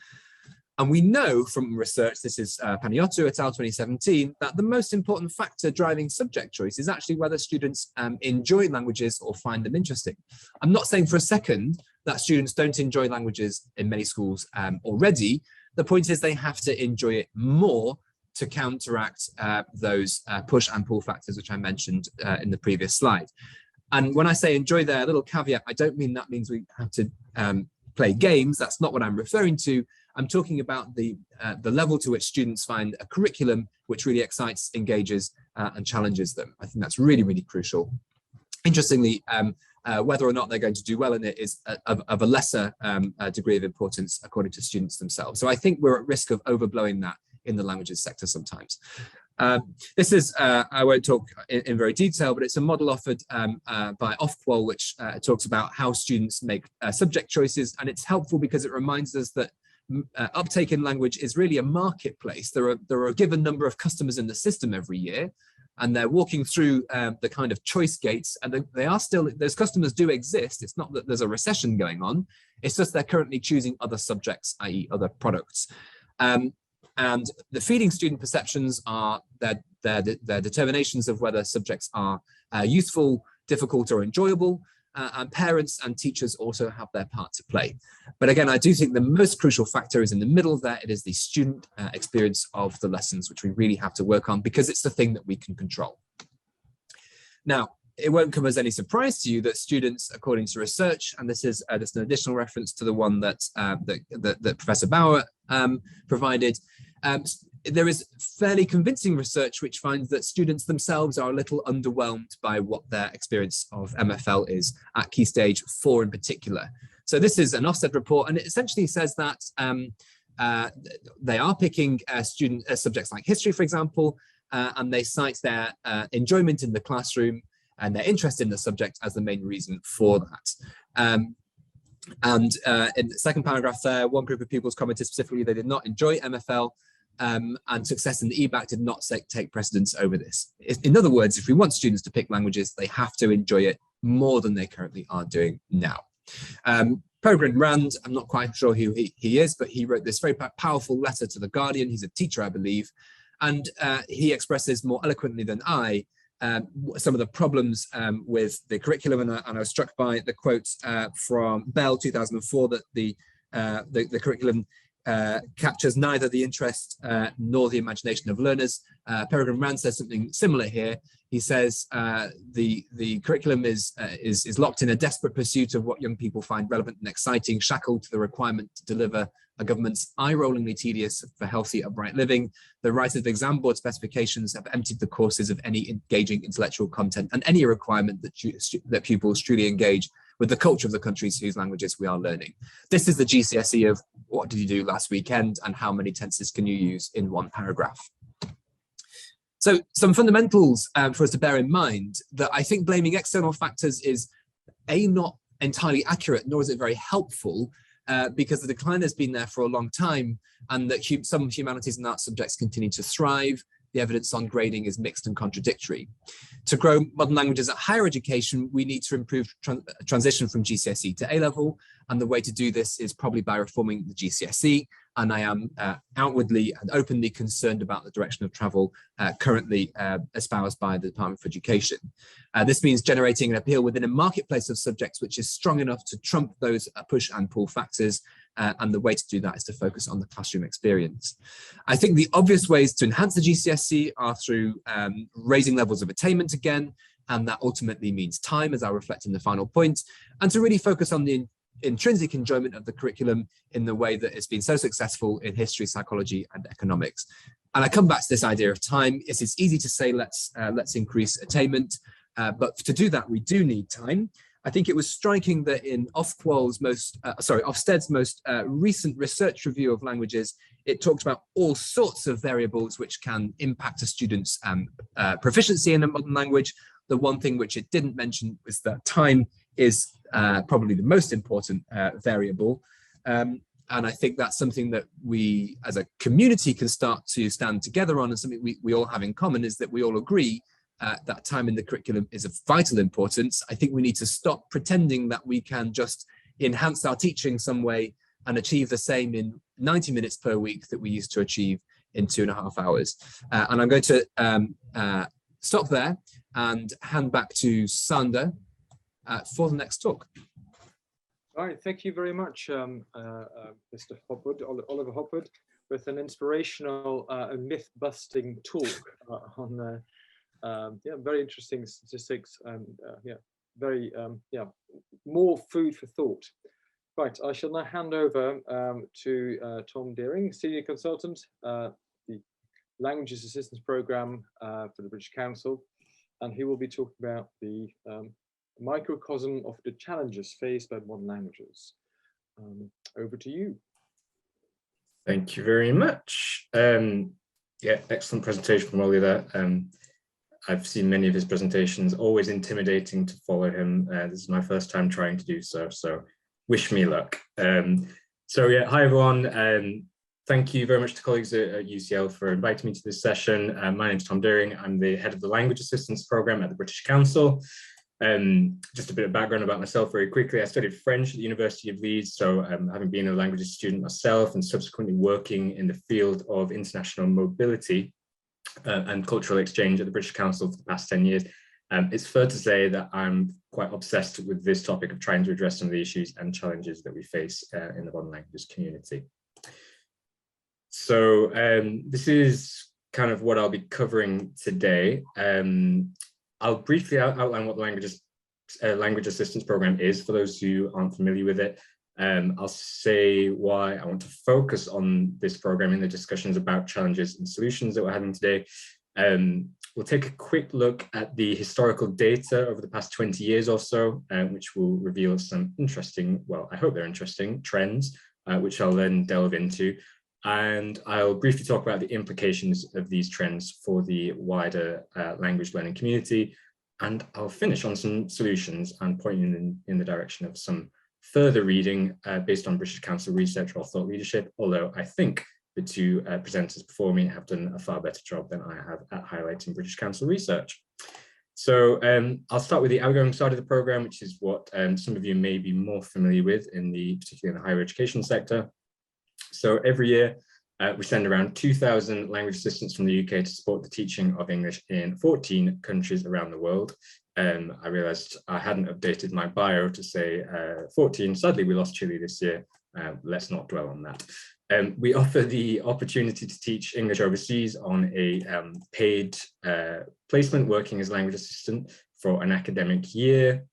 And we know from research, this is Paniotto et al. 2017, that the most important factor driving subject choice is actually whether students enjoy languages or find them interesting. I'm not saying for a second that students don't enjoy languages in many schools already. The point is they have to enjoy it more to counteract those push and pull factors, which I mentioned in the previous slide. And when I say enjoy there, a little caveat, I don't mean that means we have to play games. That's not what I'm referring to. I'm talking about the level to which students find a curriculum which really excites, engages, and challenges them. I think that's really crucial. Interestingly, whether or not they're going to do well in it is of a lesser degree of importance according to students themselves. So I think we're at risk of overblowing that in the languages sector sometimes. This is, I won't talk in very detail, but it's a model offered by Hopwood, which talks about how students make subject choices. And it's helpful because it reminds us that uptake in language is really a marketplace. There are a given number of customers in the system every year, and they're walking through the kind of choice gates, and they are still, those customers do exist. It's not that there's a recession going on, it's just they're currently choosing other subjects, i.e. other products. And the feeding student perceptions are their determinations of whether subjects are useful, difficult, or enjoyable. And parents and teachers also have their part to play. But again, I do think the most crucial factor is in the middle there. It is the student experience of the lessons, which we really have to work on because it's the thing that we can control. Now, it won't come as any surprise to you that students, according to research, and this is just an additional reference to the one that Professor Bauer provided, there is fairly convincing research which finds that students themselves are a little underwhelmed by what their experience of MFL is at Key Stage 4 in particular. So this is an Ofsted report, and it essentially says that they are picking subjects like history, for example, and they cite their enjoyment in the classroom and their interest in the subject as the main reason for that. In the second paragraph there, one group of pupils commented specifically they did not enjoy MFL, and success in the EBAC did not take precedence over this. In other words, if we want students to pick languages, they have to enjoy it more than they currently are doing now. Peregrine Rand, I'm not quite sure who he is, but he wrote this very powerful letter to The Guardian. He's a teacher, I believe, and he expresses more eloquently than I some of the problems with the curriculum, and I was struck by the quote from Bell 2004 that the curriculum captures neither the interest nor the imagination of learners. Peregrine Rand says something similar here. He says the curriculum is locked in a desperate pursuit of what young people find relevant and exciting, shackled to the requirement to deliver a government's eye-rollingly tedious for healthy, upright living. The writers of exam board specifications have emptied the courses of any engaging intellectual content and any requirement that pupils truly engage with the culture of the countries whose languages we are learning. This is the GCSE of what did you do last weekend and how many tenses can you use in one paragraph. So some fundamentals for us to bear in mind that I think blaming external factors is not entirely accurate, nor is it very helpful, because the decline has been there for a long time, and that some humanities and arts subjects continue to thrive. The evidence on grading is mixed and contradictory. To grow modern languages at higher education, we need to improve transition from GCSE to A-level, and the way to do this is probably by reforming the GCSE, and I am outwardly and openly concerned about the direction of travel currently espoused by the Department for Education. This means generating an appeal within a marketplace of subjects which is strong enough to trump those push and pull factors, and the way to do that is to focus on the classroom experience. I think the obvious ways to enhance the GCSE are through raising levels of attainment again, and that ultimately means time, as I'll reflect in the final point, and to really focus on the intrinsic enjoyment of the curriculum in the way that it's been so successful in history, psychology, and economics. And I come back to this idea of time. It's easy to say let's increase attainment, but to do that we do need time. I think it was striking that in Ofsted's most recent research review of languages, it talked about all sorts of variables which can impact a student's proficiency in a modern language. The one thing which it didn't mention was that time is probably the most important variable. And I think that's something that we as a community can start to stand together on, and something we all have in common is that we all agree that time in the curriculum is of vital importance. I think we need to stop pretending that we can just enhance our teaching some way and achieve the same in 90 minutes per week that we used to achieve in 2.5 hours. And I'm going to stop there and hand back to Sander for the next talk. All right, thank you very much, Mr. Hopwood, Oliver Hopwood, with an inspirational myth-busting talk on very interesting statistics and very more food for thought. Right, I shall now hand over to Tom Deering, Senior Consultant, the Languages Assistance Programme for the British Council, and he will be talking about the microcosm of the challenges faced by modern languages. Over to you. Thank you very much. Excellent presentation from Ollie there. I've seen many of his presentations, always intimidating to follow him. This is my first time trying to do so, so wish me luck. Hi everyone. Thank you very much to colleagues at UCL for inviting me to this session. My name is Tom Deering. I'm the head of the Language Assistance Programme at the British Council. Just a bit of background about myself very quickly. I studied French at the University of Leeds, so having been a languages student myself and subsequently working in the field of international mobility and cultural exchange at the British Council for the past 10 years, it's fair to say that I'm quite obsessed with this topic of trying to address some of the issues and challenges that we face in the modern languages community. So this is kind of what I'll be covering today. I'll briefly outline what the Language Assistance Programme is for those who aren't familiar with it. I'll say why I want to focus on this programme in the discussions about challenges and solutions that we're having today. We'll take a quick look at the historical data over the past 20 years or so, which will reveal some interesting, well, I hope they're interesting trends, which I'll then delve into. And I'll briefly talk about the implications of these trends for the wider language learning community. And I'll finish on some solutions and pointing in the direction of some further reading based on British Council research or thought leadership, although I think the two presenters before me have done a far better job than I have at highlighting British Council research. So I'll start with the outgoing side of the programme, which is what some of you may be more familiar with, particularly in the higher education sector. So every year, we send around 2,000 language assistants from the UK to support the teaching of English in 14 countries around the world. I realised I hadn't updated my bio to say 14. Sadly, we lost Chile this year, let's not dwell on that. We offer the opportunity to teach English overseas on a paid placement, working as language assistant for an academic year.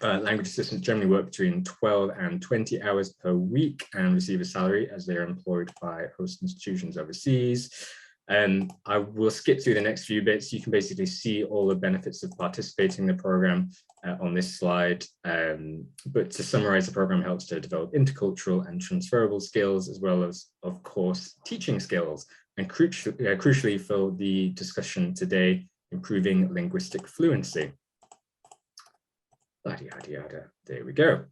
Language assistants generally work between 12 and 20 hours per week and receive a salary as they are employed by host institutions overseas. I will skip through the next few bits. You can basically see all the benefits of participating in the program on this slide. But to summarize, the program helps to develop intercultural and transferable skills, as well as, of course, teaching skills, and crucially for the discussion today, improving linguistic fluency. Yada, yada, yada. There we go.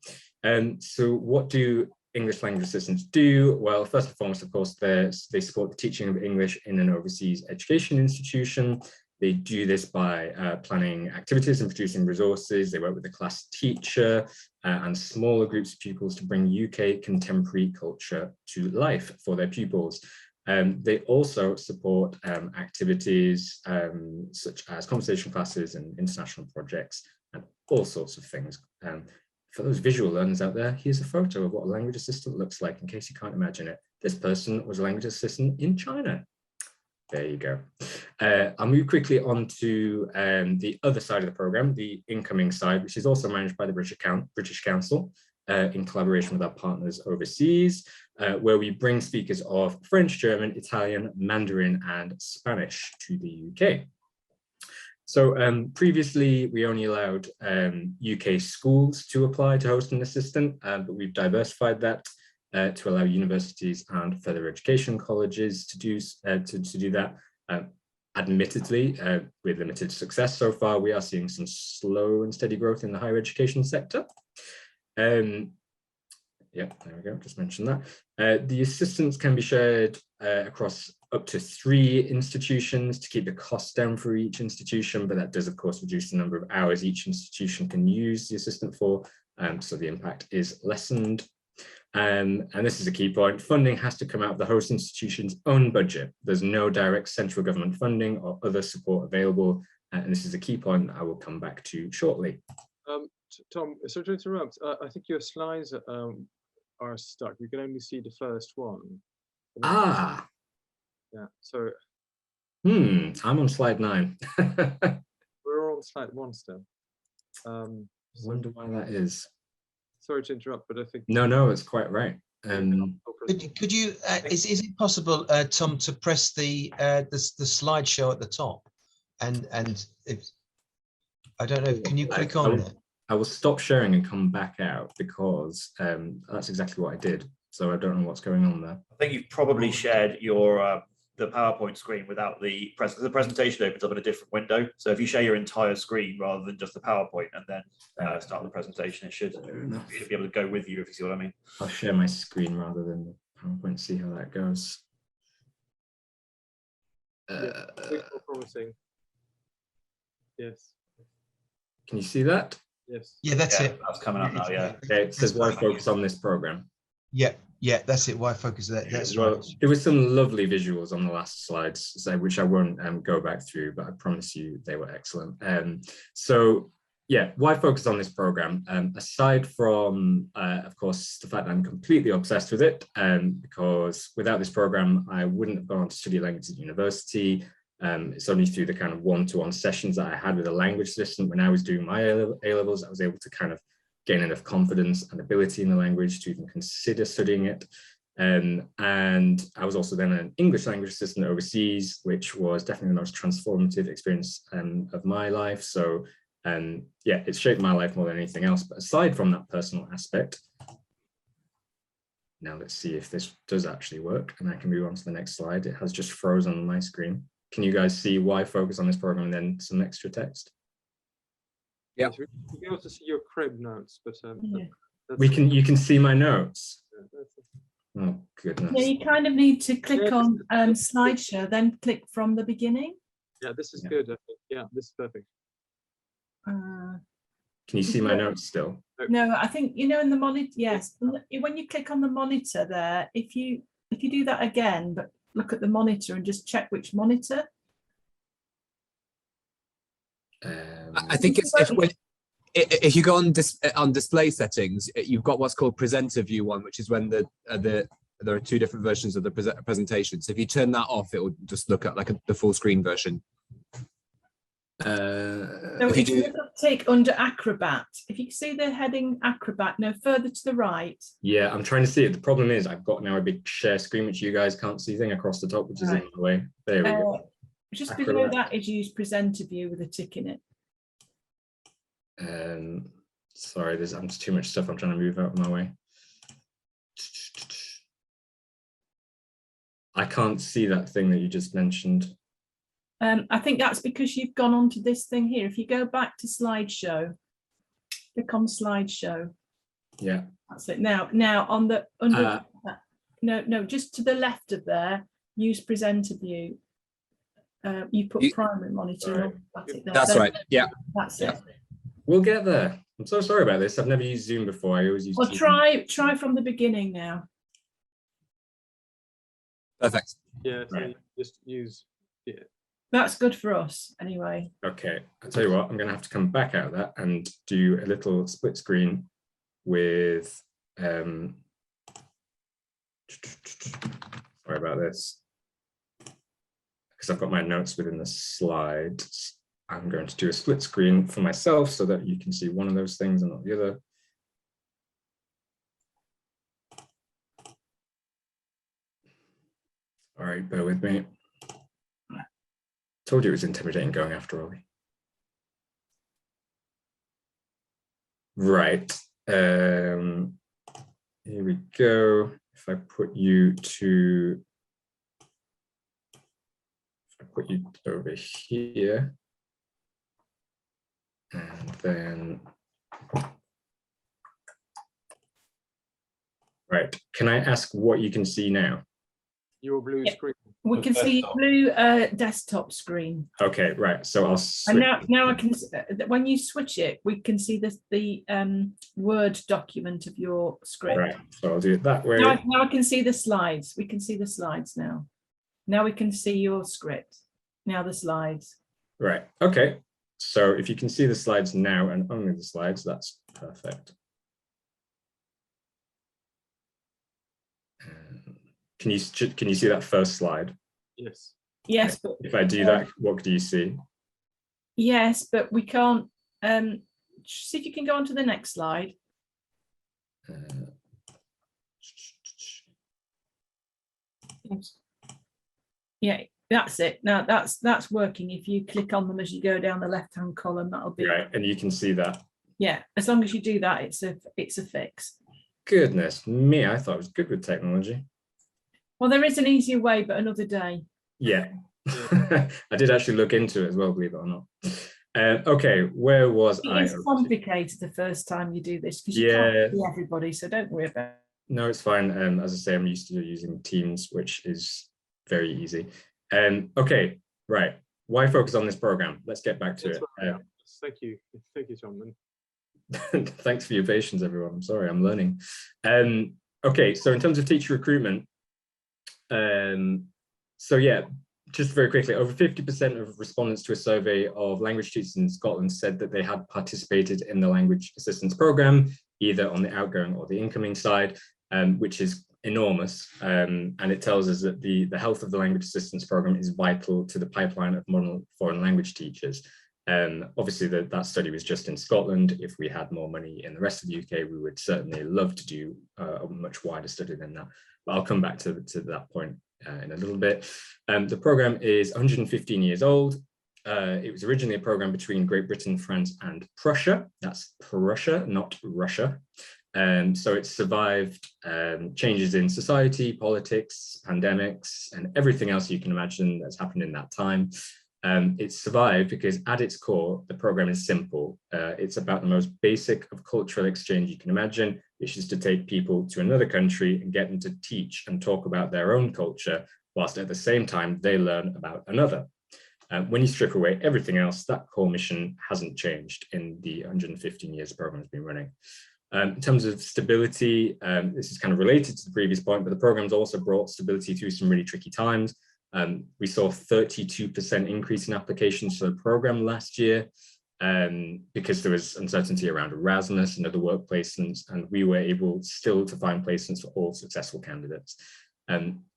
So what do English language assistants do? Well, first and foremost, of course, they support the teaching of English in an overseas education institution. They do this by planning activities and producing resources. They work with the class teacher and smaller groups of pupils to bring UK contemporary culture to life for their pupils. They also support activities such as conversation classes and international projects and all sorts of things. For those visual learners out there, here's a photo of what a language assistant looks like, in case you can't imagine it. This person was a language assistant in China. There you go. I'll move quickly on to the other side of the program, the incoming side, which is also managed by the British Council in collaboration with our partners overseas, where we bring speakers of French, German, Italian, Mandarin, and Spanish to the UK. So previously, we only allowed UK schools to apply to host an assistant, but we've diversified that to allow universities and further education colleges to do that. Admittedly, with limited success so far, we are seeing some slow and steady growth in the higher education sector. Yeah, there we go, just mentioned that. The assistants can be shared across up to 3 institutions to keep the cost down for each institution, but that does, of course, reduce the number of hours each institution can use the assistant for, so the impact is lessened. And this is a key point: funding has to come out of the host institution's own budget. There's no direct central government funding or other support available, and this is a key point I will come back to shortly. Tom, sorry to interrupt. I think your slides are stuck. You can only see the first one. Ah. Yeah, so. I'm on slide 9. We're on slide 1 still. Wonder why that is. Sorry to interrupt, but I think. No, it's quite right. Could you? Is it possible, Tom, to press the slideshow at the top, and if I don't know, can you click on it? I will stop sharing and come back out, because that's exactly what I did. So I don't know what's going on there. I think you've probably shared your the PowerPoint screen without the presentation opens up in a different window. So if you share your entire screen rather than just the PowerPoint and then start the presentation, it should be able to go with you, if you see what I mean. I'll share my screen rather than the PowerPoint, see how that goes. Promising. Yes. Can you see that? Yes. Yeah, that's it. That's coming up now. Yeah. Okay, it says why focus on this program. Yeah, that's it. Why focus that? That's well, right. There were some lovely visuals on the last slides, which I won't go back through, but I promise you they were excellent. So yeah, why focus on this program? Aside from, of course, the fact that I'm completely obsessed with it, because without this program, I wouldn't have gone on to study language at university. It's only through the kind of one-to-one sessions that I had with a language assistant when I was doing my A-levels, I was able to kind of gain enough confidence and ability in the language to even consider studying it. And I was also then an English language assistant overseas, which was definitely the most transformative experience of my life. So yeah, it's shaped my life more than anything else. But aside from that personal aspect, now let's see if this does actually work, and I can move on to the next slide. It has just frozen on my screen. Can you guys see why focus on this program and then some extra text? Yeah, we can be able to see your crib notes, but Yeah. You can see my notes. Oh goodness. Yeah, you kind of need to click on slideshow, then click from the beginning. Yeah, this is good. I think. Yeah, this is perfect. Can you see my notes still? No, I think in the monitor. Yes, when you click on the monitor there, if you do that again, but look at the monitor and just check which monitor. I think it's If you go on display settings, you've got what's called presenter view one, which is when there are two different versions of the presentation. So if you turn that off, it will just look at like the full screen version. So if you take under Acrobat, if you see the heading Acrobat, no, further to the right. Yeah, I'm trying to see it. The problem is I've got now a big share screen, which you guys can't see thing across the top, which is in the way. There we go. Just Acrobat. below that is use presenter view with a tick in it. Sorry, there's too much stuff I'm trying to move out of my way. I can't see that thing that you just mentioned. I think that's because you've gone on to this thing here. If you go back to slideshow, click on slideshow. Yeah. That's it. Now on the no, just to the left of there, use presenter view. You put primary monitor. That's right. Yeah. That's it. We'll get there. I'm so sorry about this. I've never used Zoom before. I always use. Well, try from the beginning now. Perfect. Yeah, so Right. just use, yeah. That's good for us anyway. Okay, I'll tell you what, I'm going to have to come back out of that and do a little split screen with, sorry about this, because I've got my notes within the slides. I'm going to do a split screen for myself so that you can see one of those things and not the other. All right, bear with me. Told you it was intimidating going after Ollie. Right. Here we go. If I put you over here, and then, right. Can I ask what you can see now? Your blue screen. We can see blue desktop screen. Okay, right. So I'll switch. And now I can. When you switch it, we can see the Word document of your script. Right. So I'll do it that way. Now I can see the slides. We can see the slides now. Now we can see your script. Now the slides. Right. Okay. So if you can see the slides now and only the slides, that's perfect. Can you see that first slide? Yes. Yes, but if I do that, what do you see? Yes, but we can't. See if you can go on to the next slide. Yeah, that's it. Now that's working. If you click on them as you go down the left-hand column, that'll be right, and you can see that. Yeah, as long as you do that, it's a fix. Goodness me, I thought it was good with technology. Well, there is an easier way, but another day. Yeah, I did actually look into it as well, believe it or not. Okay, where was I? It's complicated the first time you do this because you can't see everybody, so don't worry about it. No, it's fine. As I say, I'm used to using Teams, which is very easy. Okay, right. Why focus on this program? Let's get back to it. Thank you, John. Thanks for your patience, everyone. I'm sorry, I'm learning. Okay, so in terms of teacher recruitment, so yeah, just very quickly, over 50% of respondents to a survey of language teachers in Scotland said that they had participated in the language assistance program, either on the outgoing or the incoming side, which is enormous. And it tells us that the health of the language assistance program is vital to the pipeline of modern foreign language teachers. Obviously, that study was just in Scotland. If we had more money in the rest of the UK, we would certainly love to do a much wider study than that. But I'll come back to that point in a little bit. The program is 115 years old. It was originally a program between Great Britain, France, and Prussia. That's Prussia, not Russia. So it's survived changes in society, politics, pandemics, and everything else you can imagine that's happened in that time. It's survived because at its core, the program is simple. It's about the most basic of cultural exchange you can imagine, which is to take people to another country and get them to teach and talk about their own culture, whilst at the same time they learn about another. When you strip away everything else, that core mission hasn't changed in the 115 years the program has been running. In terms of stability, this is kind of related to the previous point, but the program's also brought stability through some really tricky times. We saw a 32% increase in applications for the program last year. because there was uncertainty around Erasmus and other work placements, and we were able still to find placements for all successful candidates.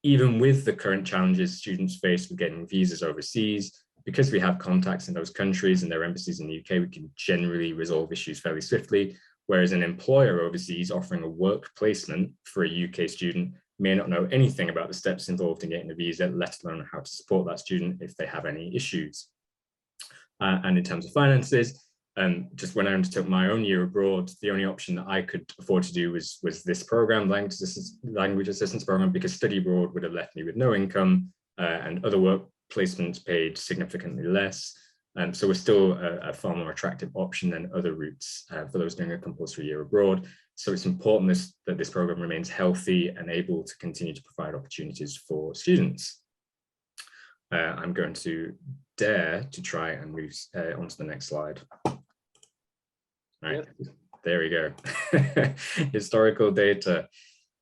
Even with the current challenges students face with getting visas overseas, because we have contacts in those countries and their embassies in the UK, we can generally resolve issues fairly swiftly, whereas an employer overseas offering a work placement for a UK student may not know anything about the steps involved in getting a visa, let alone how to support that student if they have any issues. And in terms of finances, just when I undertook my own year abroad, the only option that I could afford to do was this program, language assistance program, because study abroad would have left me with no income, and other work placements paid significantly less. So we're still a far more attractive option than other routes for those doing a compulsory year abroad. So it's important that this program remains healthy and able to continue to provide opportunities for students. I'm going to dare to try and move on to the next slide. All right, there we go. Historical data,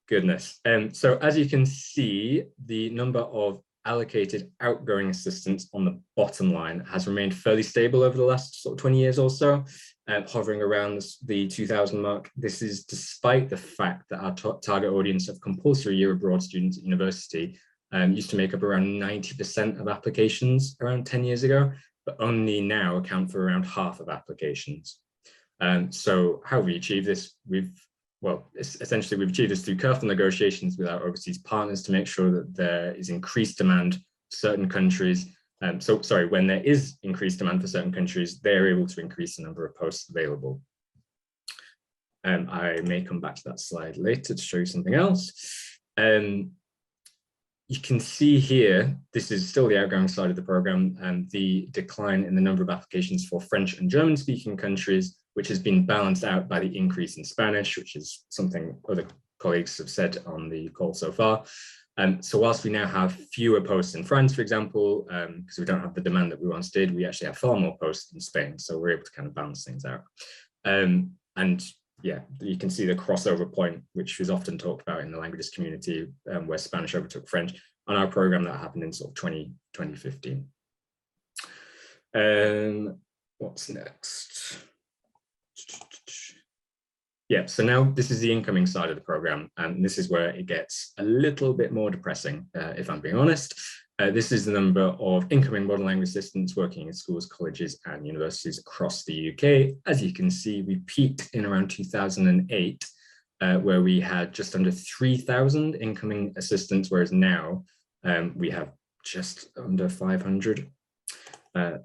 goodness. So as you can see, the number of allocated outgoing assistants on the bottom line has remained fairly stable over the last sort of 20 years or so, hovering around the 2000 mark. This is despite the fact that our target audience of compulsory year abroad students at university used to make up around 90% of applications around 10 years ago, but only now account for around half of applications. So how have we achieved this? Essentially we've achieved this through careful negotiations with our overseas partners to make sure that there is increased demand for certain countries. When there is increased demand for certain countries, they're able to increase the number of posts available. I may come back to that slide later to show you something else. You can see here, this is still the outgoing side of the program, and the decline in the number of applications for French and German speaking countries, which has been balanced out by the increase in Spanish, which is something other colleagues have said on the call so far. So whilst we now have fewer posts in France, for example, because we don't have the demand that we once did, we actually have far more posts in Spain. So we're able to kind of balance things out. And yeah, you can see the crossover point, which was often talked about in the languages community, where Spanish overtook French on our program that happened in sort of 2015. What's next? Yeah, so now this is the incoming side of the program, and this is where it gets a little bit more depressing, if I'm being honest. This is the number of incoming modern language assistants working in schools, colleges, and universities across the UK. As you can see, we peaked in around 2008, where we had just under 3,000 incoming assistants, whereas now we have just under 500.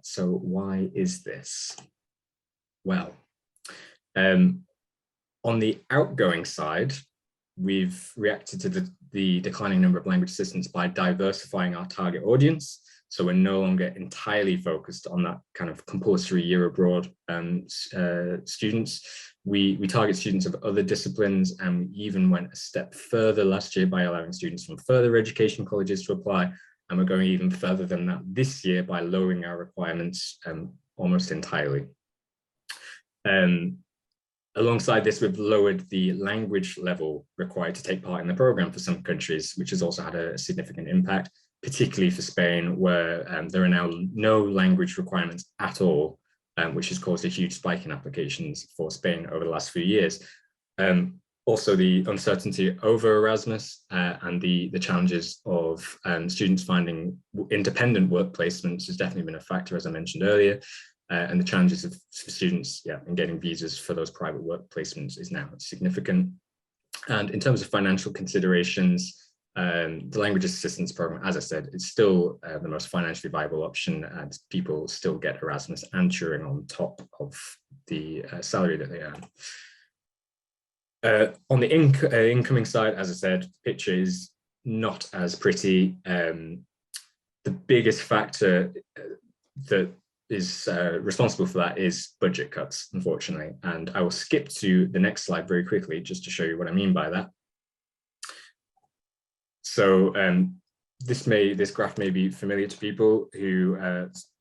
So why is this? Well, on the outgoing side, we've reacted to the declining number of language assistants by diversifying our target audience. So we're no longer entirely focused on that kind of compulsory year abroad students. We target students of other disciplines, and we even went a step further last year by allowing students from further education colleges to apply. And we're going even further than that this year by lowering our requirements almost entirely. Alongside this, we've lowered the language level required to take part in the program for some countries, which has also had a significant impact, particularly for Spain, where there are now no language requirements at all, which has caused a huge spike in applications for Spain over the last few years. Also, the uncertainty over Erasmus and the challenges of students finding independent work placements has definitely been a factor, as I mentioned earlier. And the challenges of students in getting visas for those private work placements is now significant. And in terms of financial considerations, the language assistance program, as I said, it's still the most financially viable option, and people still get Erasmus and Turing on top of the salary that they earn. On the incoming side, as I said, the picture is not as pretty. The biggest factor that is responsible for that is budget cuts, unfortunately. And I will skip to the next slide very quickly just to show you what I mean by that. So this graph may be familiar to people who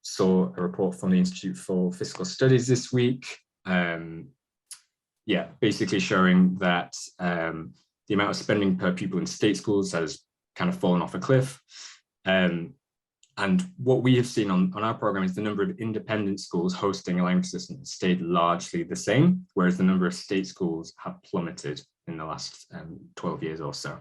saw a report from the Institute for Fiscal Studies this week. Yeah, basically showing that the amount of spending per pupil in state schools has kind of fallen off a cliff. And what we have seen on our program is the number of independent schools hosting a language assistant has stayed largely the same, whereas the number of state schools have plummeted in the last 12 years or so.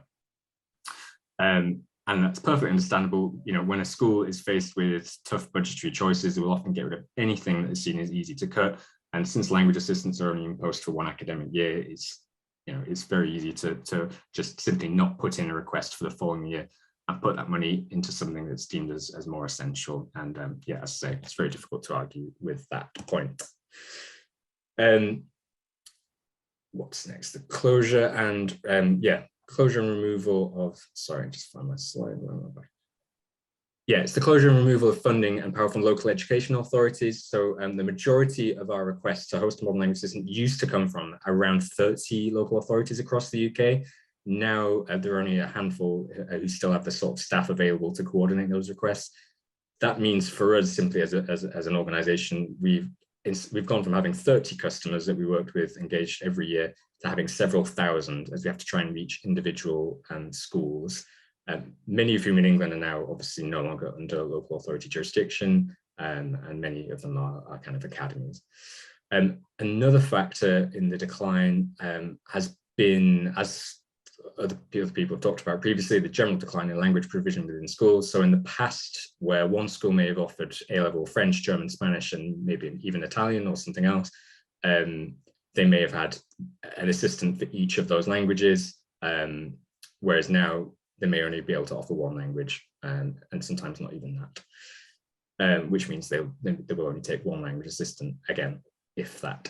And that's perfectly understandable. You know, when a school is faced with tough budgetary choices, they will often get rid of anything that is seen as easy to cut. And since language assistants are only in post for one academic year, it's very easy to just simply not put in a request for the following year and put that money into something that's deemed as more essential. And yeah, as I say, it's very difficult to argue with that point. What's next? The closure and closure and removal of, sorry, just find my slide. Yeah, it's the closure and removal of funding and power from local education authorities. So the majority of our requests to host a modern language assistant used to come from around 30 local authorities across the UK. Now there are only a handful who still have the sort of staff available to coordinate those requests. That means for us, simply as an organisation, we've gone from having 30 customers that we worked with engaged every year to having several thousand, as we have to try and reach individual schools. Many of whom in England are now obviously no longer under local authority jurisdiction, and many of them are kind of academies. Another factor in the decline has been, as other people have talked about previously, the general decline in language provision within schools. So in the past, where one school may have offered A-level French, German, Spanish, and maybe even Italian or something else, they may have had an assistant for each of those languages, whereas now they may only be able to offer one language, and sometimes not even that, which means they will only take one language assistant, again, if that.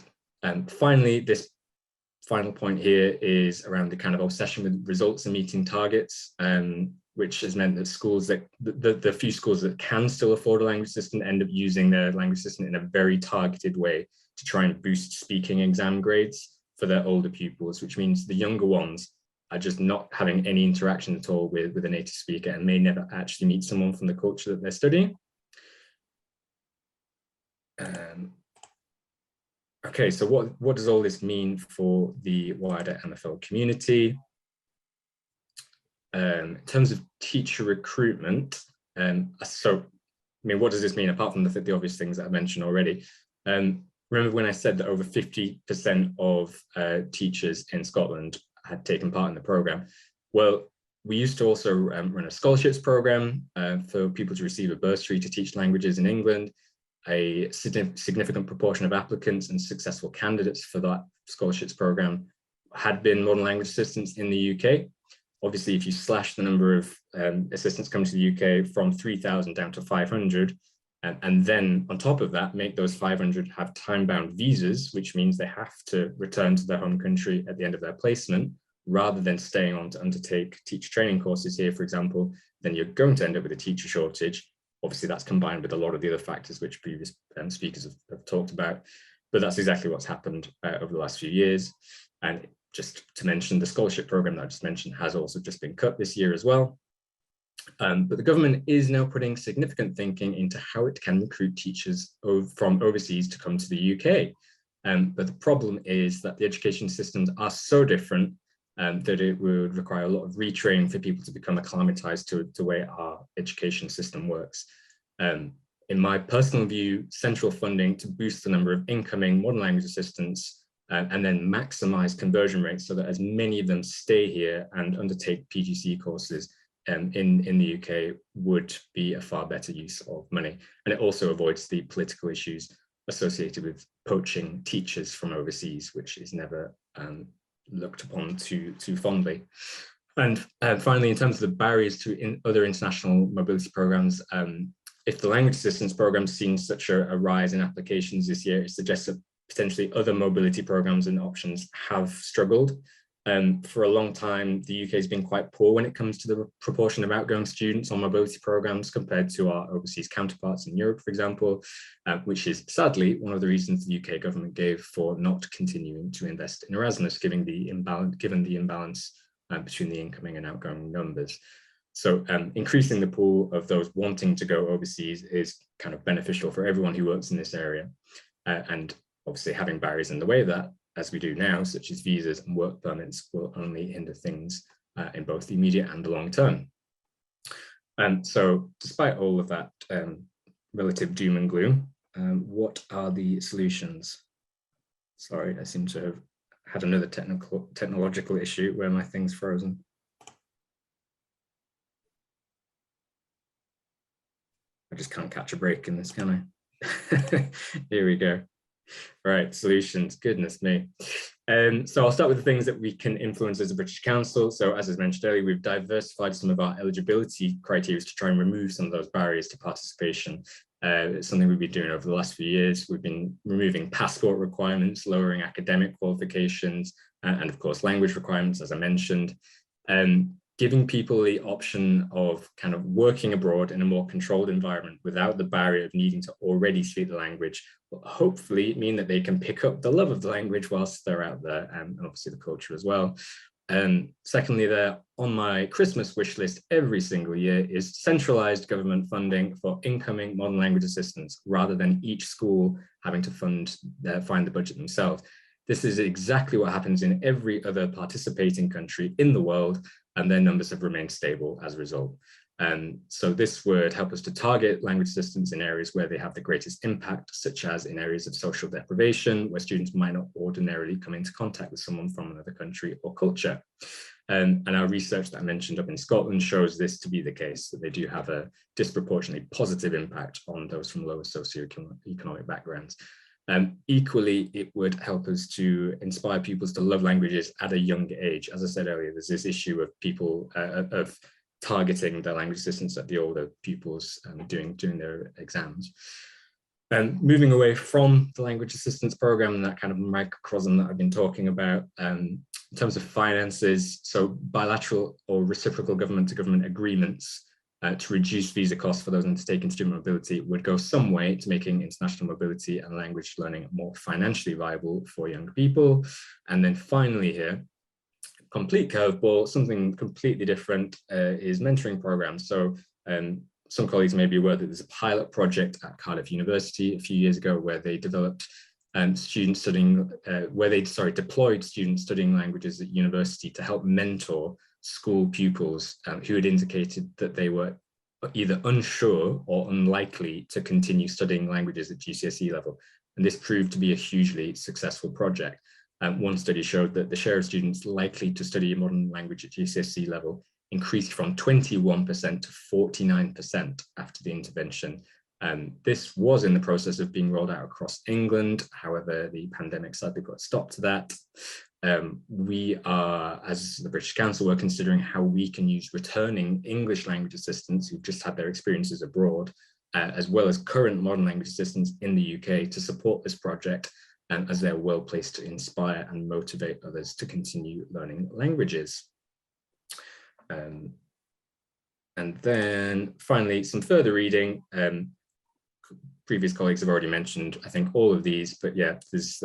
Finally, this final point here is around the kind of obsession with results and meeting targets, which has meant that schools that, the few schools that can still afford a language assistant end up using their language assistant in a very targeted way to try and boost speaking exam grades for their older pupils, which means the younger ones are just not having any interaction at all with a native speaker and may never actually meet someone from the culture that they're studying. Okay, so what does all this mean for the wider MFL community? In terms of teacher recruitment, so, I mean, what does this mean apart from the obvious things that I mentioned already? Remember when I said that over 50% of teachers in Scotland had taken part in the program? Well, we used to also run a scholarships program for people to receive a bursary to teach languages in England. A significant proportion of applicants and successful candidates for that scholarships program had been modern language assistants in the UK. Obviously, if you slash the number of assistants coming to the UK from 3,000 down to 500, and then on top of that, make those 500 have time-bound visas, which means they have to return to their home country at the end of their placement, rather than staying on to undertake teacher training courses here, for example, then you're going to end up with a teacher shortage. Obviously, that's combined with a lot of the other factors which previous speakers have talked about, but that's exactly what's happened over the last few years. And just to mention, the scholarship program that I just mentioned has also just been cut this year as well. But the government is now putting significant thinking into how it can recruit teachers from overseas to come to the UK. But the problem is that the education systems are so different that it would require a lot of retraining for people to become acclimatized to the way our education system works. In my personal view, central funding to boost the number of incoming modern language assistants and then maximize conversion rates so that as many of them stay here and undertake PGCE courses in the UK would be a far better use of money. And it also avoids the political issues associated with poaching teachers from overseas, which is never looked upon too fondly. And finally, in terms of the barriers to other international mobility programs, if the language assistance program's seen such a rise in applications this year, it suggests that potentially other mobility programs and options have struggled. For a long time, the UK has been quite poor when it comes to the proportion of outgoing students on mobility programs compared to our overseas counterparts in Europe, for example, which is sadly one of the reasons the UK government gave for not continuing to invest in Erasmus, given the imbalance between the incoming and outgoing numbers. So increasing the pool of those wanting to go overseas is kind of beneficial for everyone who works in this area. And obviously having barriers in the way of that, as we do now, such as visas and work permits, will only hinder things in both the immediate and the long term. So despite all of that relative doom and gloom, what are the solutions? Sorry, I seem to have had another technological issue where my thing's frozen. I just can't catch a break in this, can I? Here we go. Right, solutions, goodness me. So I'll start with the things that we can influence as a British Council. So as I mentioned earlier, we've diversified some of our eligibility criteria to try and remove some of those barriers to participation. It's something we've been doing over the last few years. We've been removing passport requirements, lowering academic qualifications, and of course, language requirements, as I mentioned. Giving people the option of kind of working abroad in a more controlled environment without the barrier of needing to already speak the language will hopefully mean that they can pick up the love of the language whilst they're out there, and obviously the culture as well. Secondly, there on my Christmas wish list every single year is centralized government funding for incoming modern language assistants, rather than each school having to find the budget themselves. This is exactly what happens in every other participating country in the world, and their numbers have remained stable as a result. So this would help us to target language assistants in areas where they have the greatest impact, such as in areas of social deprivation, where students might not ordinarily come into contact with someone from another country or culture. And our research that I mentioned up in Scotland shows this to be the case, that they do have a disproportionately positive impact on those from lower socioeconomic backgrounds. Equally, it would help us to inspire pupils to love languages at a young age. As I said earlier, there's this issue of people of targeting the language assistants at the older pupils doing their exams. Moving away from the language assistance program and that kind of microcosm that I've been talking about, in terms of finances, so bilateral or reciprocal government-to-government agreements to reduce visa costs for those undertaking student mobility would go some way to making international mobility and language learning more financially viable for young people. And then finally here, complete curveball, something completely different is mentoring programs. So some colleagues may be aware that there's a pilot project at Cardiff University a few years ago where they developed students studying, deployed students studying languages at university to help mentor school pupils who had indicated that they were either unsure or unlikely to continue studying languages at GCSE level. And this proved to be a hugely successful project. One study showed that the share of students likely to study a modern language at GCSE level increased from 21% to 49% after the intervention. This was in the process of being rolled out across England. However, the pandemic sadly put a stop to that. We are, as the British Council, we're considering how we can use returning English language assistants who've just had their experiences abroad, as well as current modern language assistants in the UK to support this project, as they're well placed to inspire and motivate others to continue learning languages. And then finally, some further reading. Previous colleagues have already mentioned, I think, all of these, but yeah, there's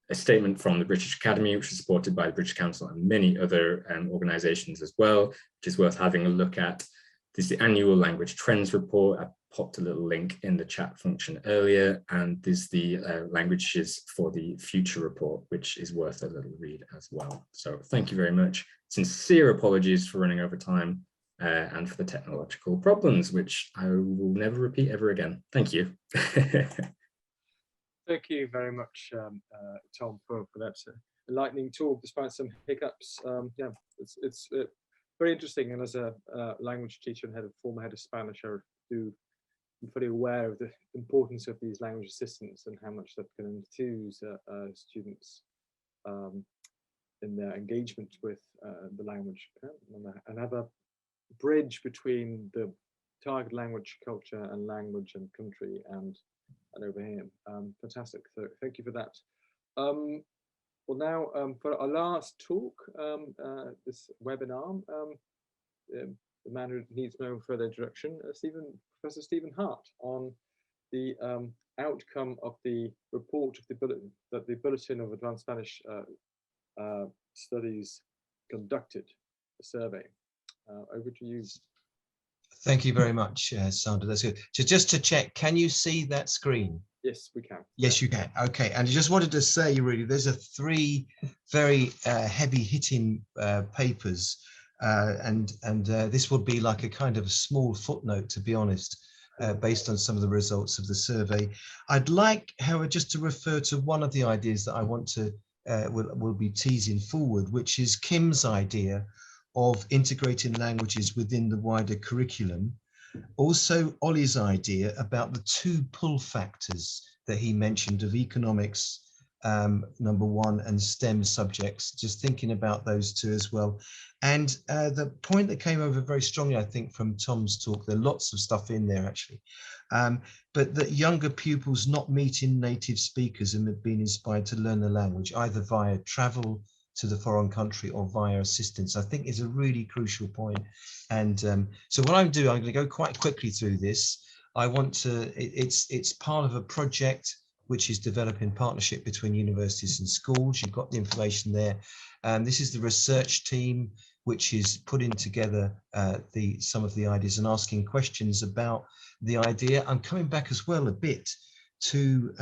a statement from the British Academy, which is supported by the British Council and many other organisations as well, which is worth having a look at. There's the annual language trends report. I popped a little link in the chat function earlier, and there's the languages for the future report, which is worth a little read as well. So thank you very much. Sincere apologies for running over time and for the technological problems, which I will never repeat ever again. Thank you. Thank you very much, Tom, for that enlightening talk, despite some hiccups. Yeah, it's very interesting. And as a language teacher and former head of Spanish, I'm fully aware of the importance of these language assistants and how much that can enthuse students in their engagement with the language and have a bridge between the target language, culture, and language and country and over here. Fantastic. So thank you for that. Well, now for our last talk, this webinar, the man who needs no further introduction, Professor Stephen Hart, on the outcome of the report of the Bulletin of Advanced Spanish Studies conducted, a survey. Over to you. Thank you very much, Sander. That's good. So just to check, can you see that screen? Yes, we can. Yes, you can. Okay. And I just wanted to say, really, there's three very heavy-hitting papers This will be like a kind of a small footnote, to be honest, based on some of the results of the survey. I'd like, however, just to refer to one of the ideas that I want to will be teasing forward, which is Kim's idea of integrating languages within the wider curriculum. Also, Ollie's idea about the two pull factors that he mentioned of economics, number one, and STEM subjects, just thinking about those two as well. And the point that came over very strongly, I think, from Tom's talk, there are lots of stuff in there actually, but that younger pupils not meeting native speakers and have been inspired to learn the language, either via travel to the foreign country or via assistance, I think is a really crucial point. And so what I'm doing, I'm going to go quite quickly through this. I want to, it's part of a project which is developed in partnership between universities and schools. You've got the information there. This is the research team, which is putting together some of the ideas and asking questions about the idea. I'm coming back as well a bit to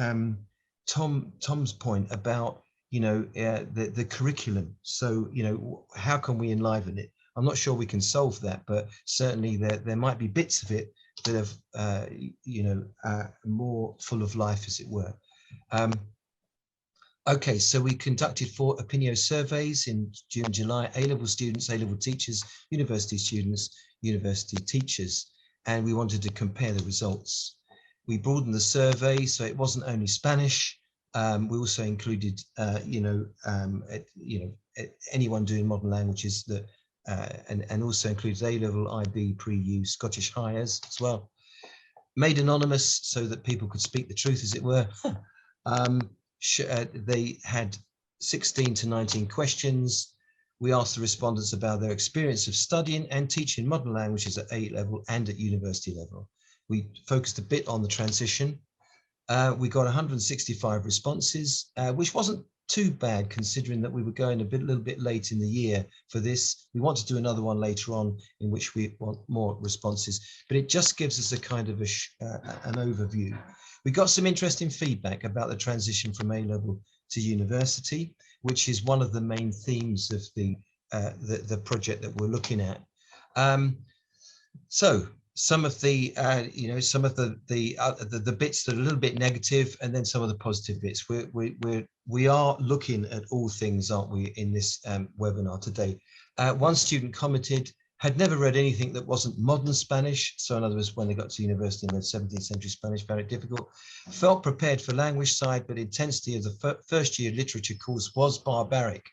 Tom's point about, you know, the curriculum. So, you know, how can we enliven it? I'm not sure we can solve that, but certainly there might be bits of it that have, you know, more full of life, as it were. Okay, so we conducted 4 opinio surveys in June and July, A-level students, A-level teachers, university students, university teachers, and we wanted to compare the results. We broadened the survey, so it wasn't only Spanish. We also included, anyone doing modern languages that, and also included A-level, IB, pre-U, Scottish hires as well. Made anonymous so that people could speak the truth, as it were. They had 16 to 19 questions. We asked the respondents about their experience of studying and teaching modern languages at A-level and at university level. We focused a bit on the transition. We got 165 responses, which wasn't too bad considering that we were going a little bit late in the year for this. We want to do another one later on in which we want more responses, but it just gives us a kind of an overview. We got some interesting feedback about the transition from A-level to university, which is one of the main themes of the project that we're looking at. So some of the some of the bits that are a little bit negative, and then some of the positive bits. We are looking at all things, aren't we, in this webinar today? One student commented, had never read anything that wasn't modern Spanish. So in other words, when they got to university and read 17th century Spanish, found it difficult. Felt prepared for language side, but intensity of the first year literature course was barbaric.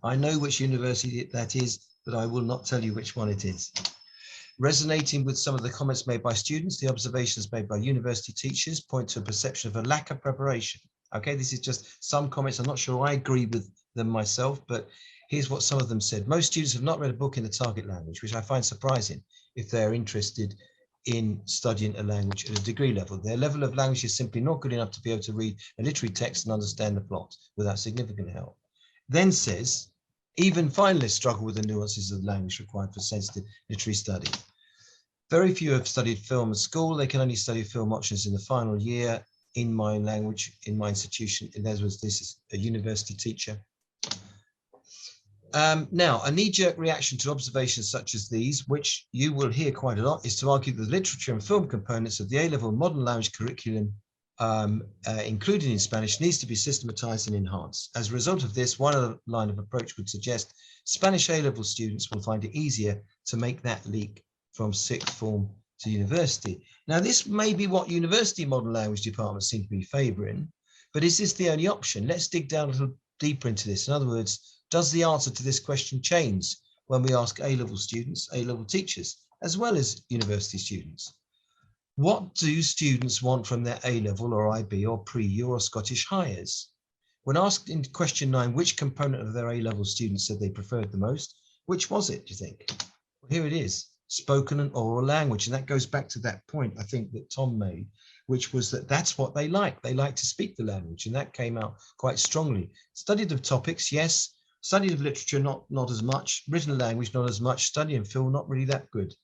I know which university that is, but I will not tell you which one it is. Resonating with some of the comments made by students, the observations made by university teachers point to a perception of a lack of preparation. Okay, this is just some comments. I'm not sure I agree with them myself, but here's what some of them said. Most students have not read a book in the target language, which I find surprising if they're interested in studying a language at a degree level. Their level of language is simply not good enough to be able to read a literary text and understand the plot without significant help. Then says, even finalists struggle with the nuances of the language required for sensitive literary study. Very few have studied film at school. They can only study film options in the final year in my language, in my institution. In other words, this is a university teacher. Now, a knee-jerk reaction to observations such as these, which you will hear quite a lot, is to argue that the literature and film components of the A-level modern language curriculum, including in Spanish, needs to be systematized and enhanced. As a result of this, one other line of approach would suggest Spanish A-level students will find it easier to make that leap from sixth form to university. Now, this may be what university modern language departments seem to be favoring, but is this the only option? Let's dig down a little deeper into this. In other words, does the answer to this question change when we ask A-level students, A-level teachers, as well as university students? What do students want from their A-level or IB or pre-U or Scottish hires? When asked in question 9, which component of their A-level students said they preferred the most, which was it, do you think? Well, here it is, spoken and oral language. And that goes back to that point, I think, that Tom made, which was that that's what they like. They like to speak the language, and that came out quite strongly. Studied of topics, yes. Study of literature, not as much. Written language, not as much. Study and film, not really that good.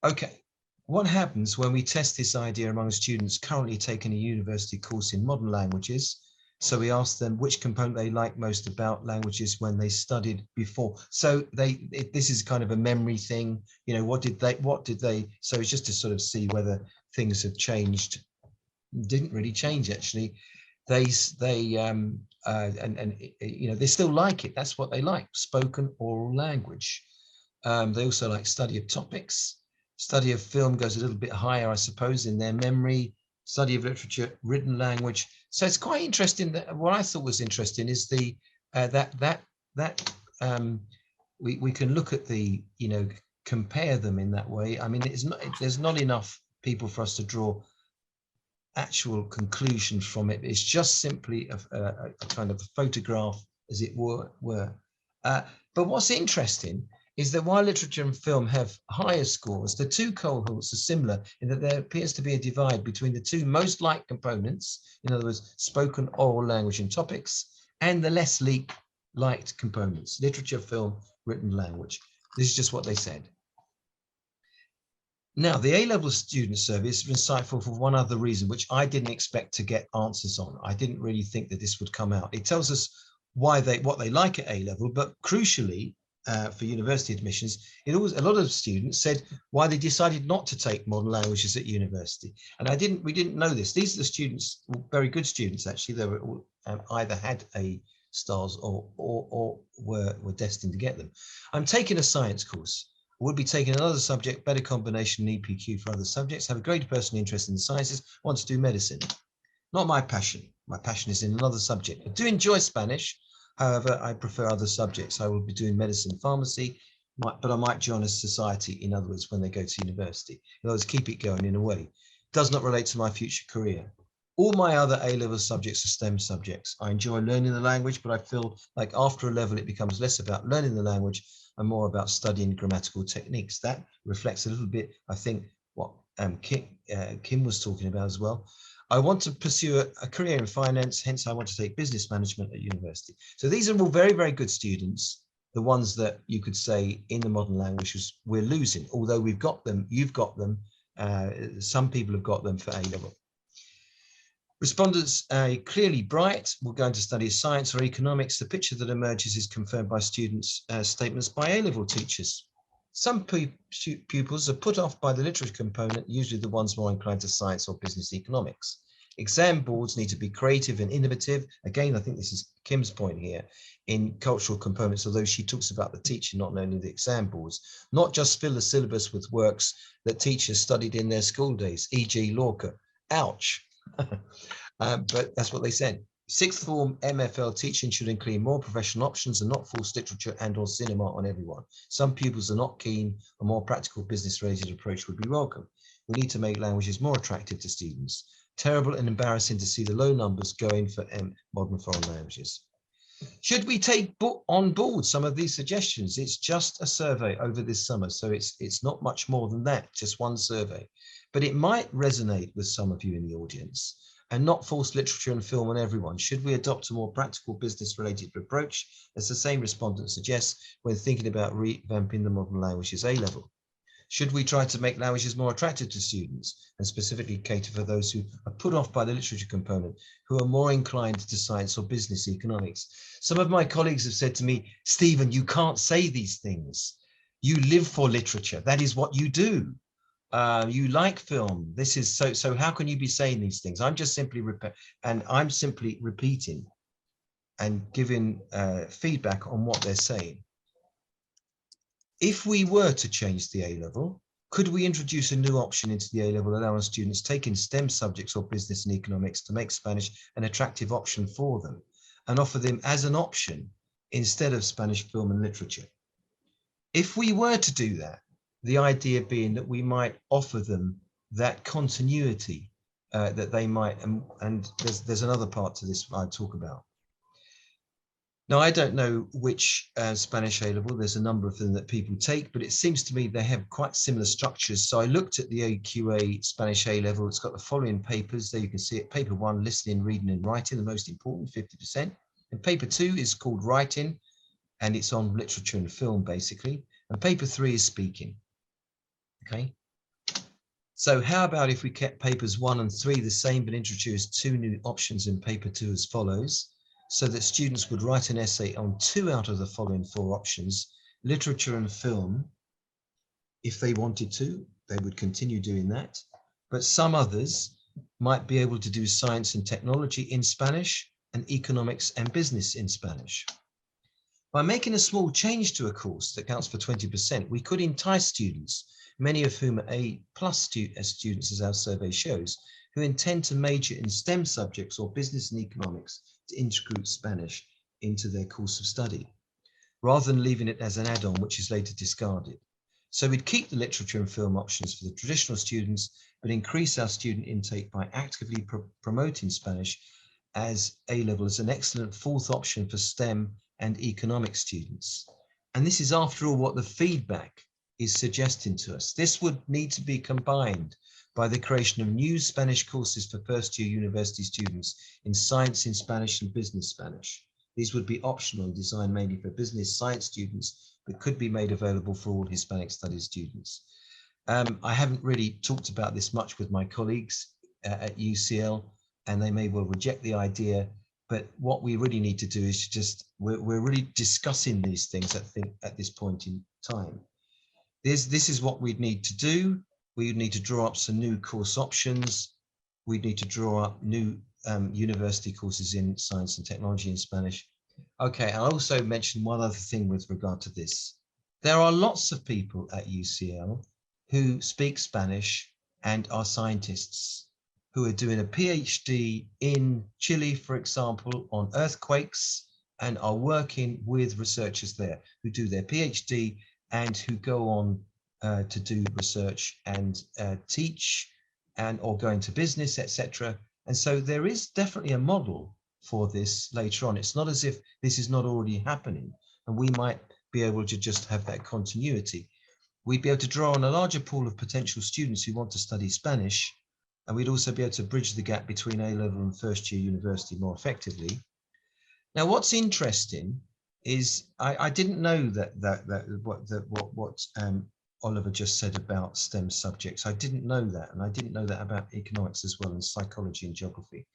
Okay, what happens when we test this idea among students currently taking a university course in modern languages? So we asked them which component they liked most about languages when they studied before. So this is kind of a memory thing. You know, what did they, so it's just to sort of see whether things have changed. Didn't really change, actually. They you know, they still like it. That's what they like, spoken oral language. They also like study of topics. Study of film goes a little bit higher, I suppose, in their memory. Study of literature, written language. So it's quite interesting. That what I thought was interesting is the we can look at the, you know, compare them in that way. I mean, there's not enough people for us to draw actual conclusions from it. It's just simply a kind of a photograph, as it were. But what's interesting is that while literature and film have higher scores, the two cohorts are similar in that there appears to be a divide between the two most liked components, in other words, spoken oral language and topics, and the less liked components, literature, film, written language. This is just what they said. Now, the A-level student survey is insightful for one other reason, which I didn't expect to get answers on. I didn't really think that this would come out. It tells us what they like at A-level, but crucially, for university admissions, a lot of students said why they decided not to take modern languages at university. And we didn't know this. These are the students, very good students actually. They were either had A stars or were destined to get them. I'm taking a science course. I would be taking another subject, better combination EPQ for other subjects. Have a greater personal interest in the sciences. Want to do medicine. Not my passion. My passion is in another subject. I do enjoy Spanish. However, I prefer other subjects. I will be doing medicine, pharmacy, but I might join a society, in other words, when they go to university. In other words, keep it going in a way. Does not relate to my future career. All my other A-level subjects are STEM subjects. I enjoy learning the language, but I feel like after a level, it becomes less about learning the language and more about studying grammatical techniques. That reflects a little bit, I think, what Kim was talking about as well. I want to pursue a career in finance, hence I want to take business management at university. So these are all very, very good students, the ones that you could say in the modern languages we're losing, although we've got them, you've got them, some people have got them for A-level. Respondents clearly bright, will go into study science or economics. The picture that emerges is confirmed by students' statements by A-level teachers. Some pupils are put off by the literature component, usually the ones more inclined to science or business economics. Exam boards need to be creative and innovative. Again, I think this is Kim's point here in cultural components, although she talks about the teacher not knowing the exam boards, not just fill the syllabus with works that teachers studied in their school days, e.g. Lorca. Ouch. But that's what they said. Sixth form MFL teaching should include more professional options and not force literature and or cinema on everyone. Some pupils are not keen. A more practical business related approach would be welcome. We need to make languages more attractive to students. Terrible and embarrassing to see the low numbers going for modern foreign languages. Should we take on board some of these suggestions? It's just a survey over this summer, so it's not much more than that, just one survey. But it might resonate with some of you in the audience and not force literature and film on everyone. Should we adopt a more practical business-related approach, as the same respondent suggests, when thinking about revamping the modern languages A-level? Should we try to make languages more attractive to students and specifically cater for those who are put off by the literature component, who are more inclined to science or business economics? Some of my colleagues have said to me, Stephen, you can't say these things. You live for literature. That is what you do. You like film. This is so how can you be saying these things? I'm just simply repeating and giving feedback on what they're saying. If we were to change the A-level, could we introduce a new option into the A-level, allowing students taking STEM subjects or business and economics to make Spanish an attractive option for them and offer them as an option instead of Spanish film and literature? If we were to do that, the idea being that we might offer them that continuity that they might, and there's another part to this I talk about. Now, I don't know which Spanish A-level, there's a number of them that people take, but it seems to me they have quite similar structures. So I looked at the AQA Spanish A-level, it's got the following papers, there you can see it. Paper 1, listening, reading and writing, the most important, 50%. And paper 2 is called writing, and it's on literature and film, basically. And paper 3 is speaking. Okay, So how about if we kept papers 1 and 3 the same, but introduced 2 new options in paper 2 as follows, so that students would write an essay on 2 out of the following 4 options, literature and film. If they wanted to, they would continue doing that, but some others might be able to do science and technology in Spanish and economics and business in Spanish. By making a small change to a course that counts for 20%, we could entice students, many of whom are A+ students, as our survey shows, who intend to major in STEM subjects or business and economics, to integrate Spanish into their course of study, rather than leaving it as an add-on which is later discarded. So we'd keep the literature and film options for the traditional students, but increase our student intake by actively promoting Spanish as A-level as an excellent 4th option for STEM and economic students. And this is, after all, what the feedback is suggesting to us. This would need to be combined by the creation of new Spanish courses for first-year university students in science in Spanish and business Spanish. These would be optional and designed mainly for business science students, but could be made available for all Hispanic studies students. I haven't really talked about this much with my colleagues at UCL, and they may well reject the idea, but what we really need to do is just, we're really discussing these things, I think, at this point in time. This is what we'd need to do. We'd need to draw up some new course options. We'd need to draw up new university courses in science and technology in Spanish. Okay, I'll also mention one other thing with regard to this. There are lots of people at UCL who speak Spanish and are scientists, who are doing a PhD in Chile, for example, on earthquakes, and are working with researchers there who do their PhD and who go on to do research and teach and or go into business, etc. And so there is definitely a model for this later on. It's not as if this is not already happening, and we might be able to just have that continuity. We'd be able to draw on a larger pool of potential students who want to study Spanish, and we'd also be able to bridge the gap between A-level and first-year university more effectively. Now, what's interesting is I didn't know what Oliver just said about STEM subjects. I didn't know that, and I didn't know that about economics as well, and psychology and geography.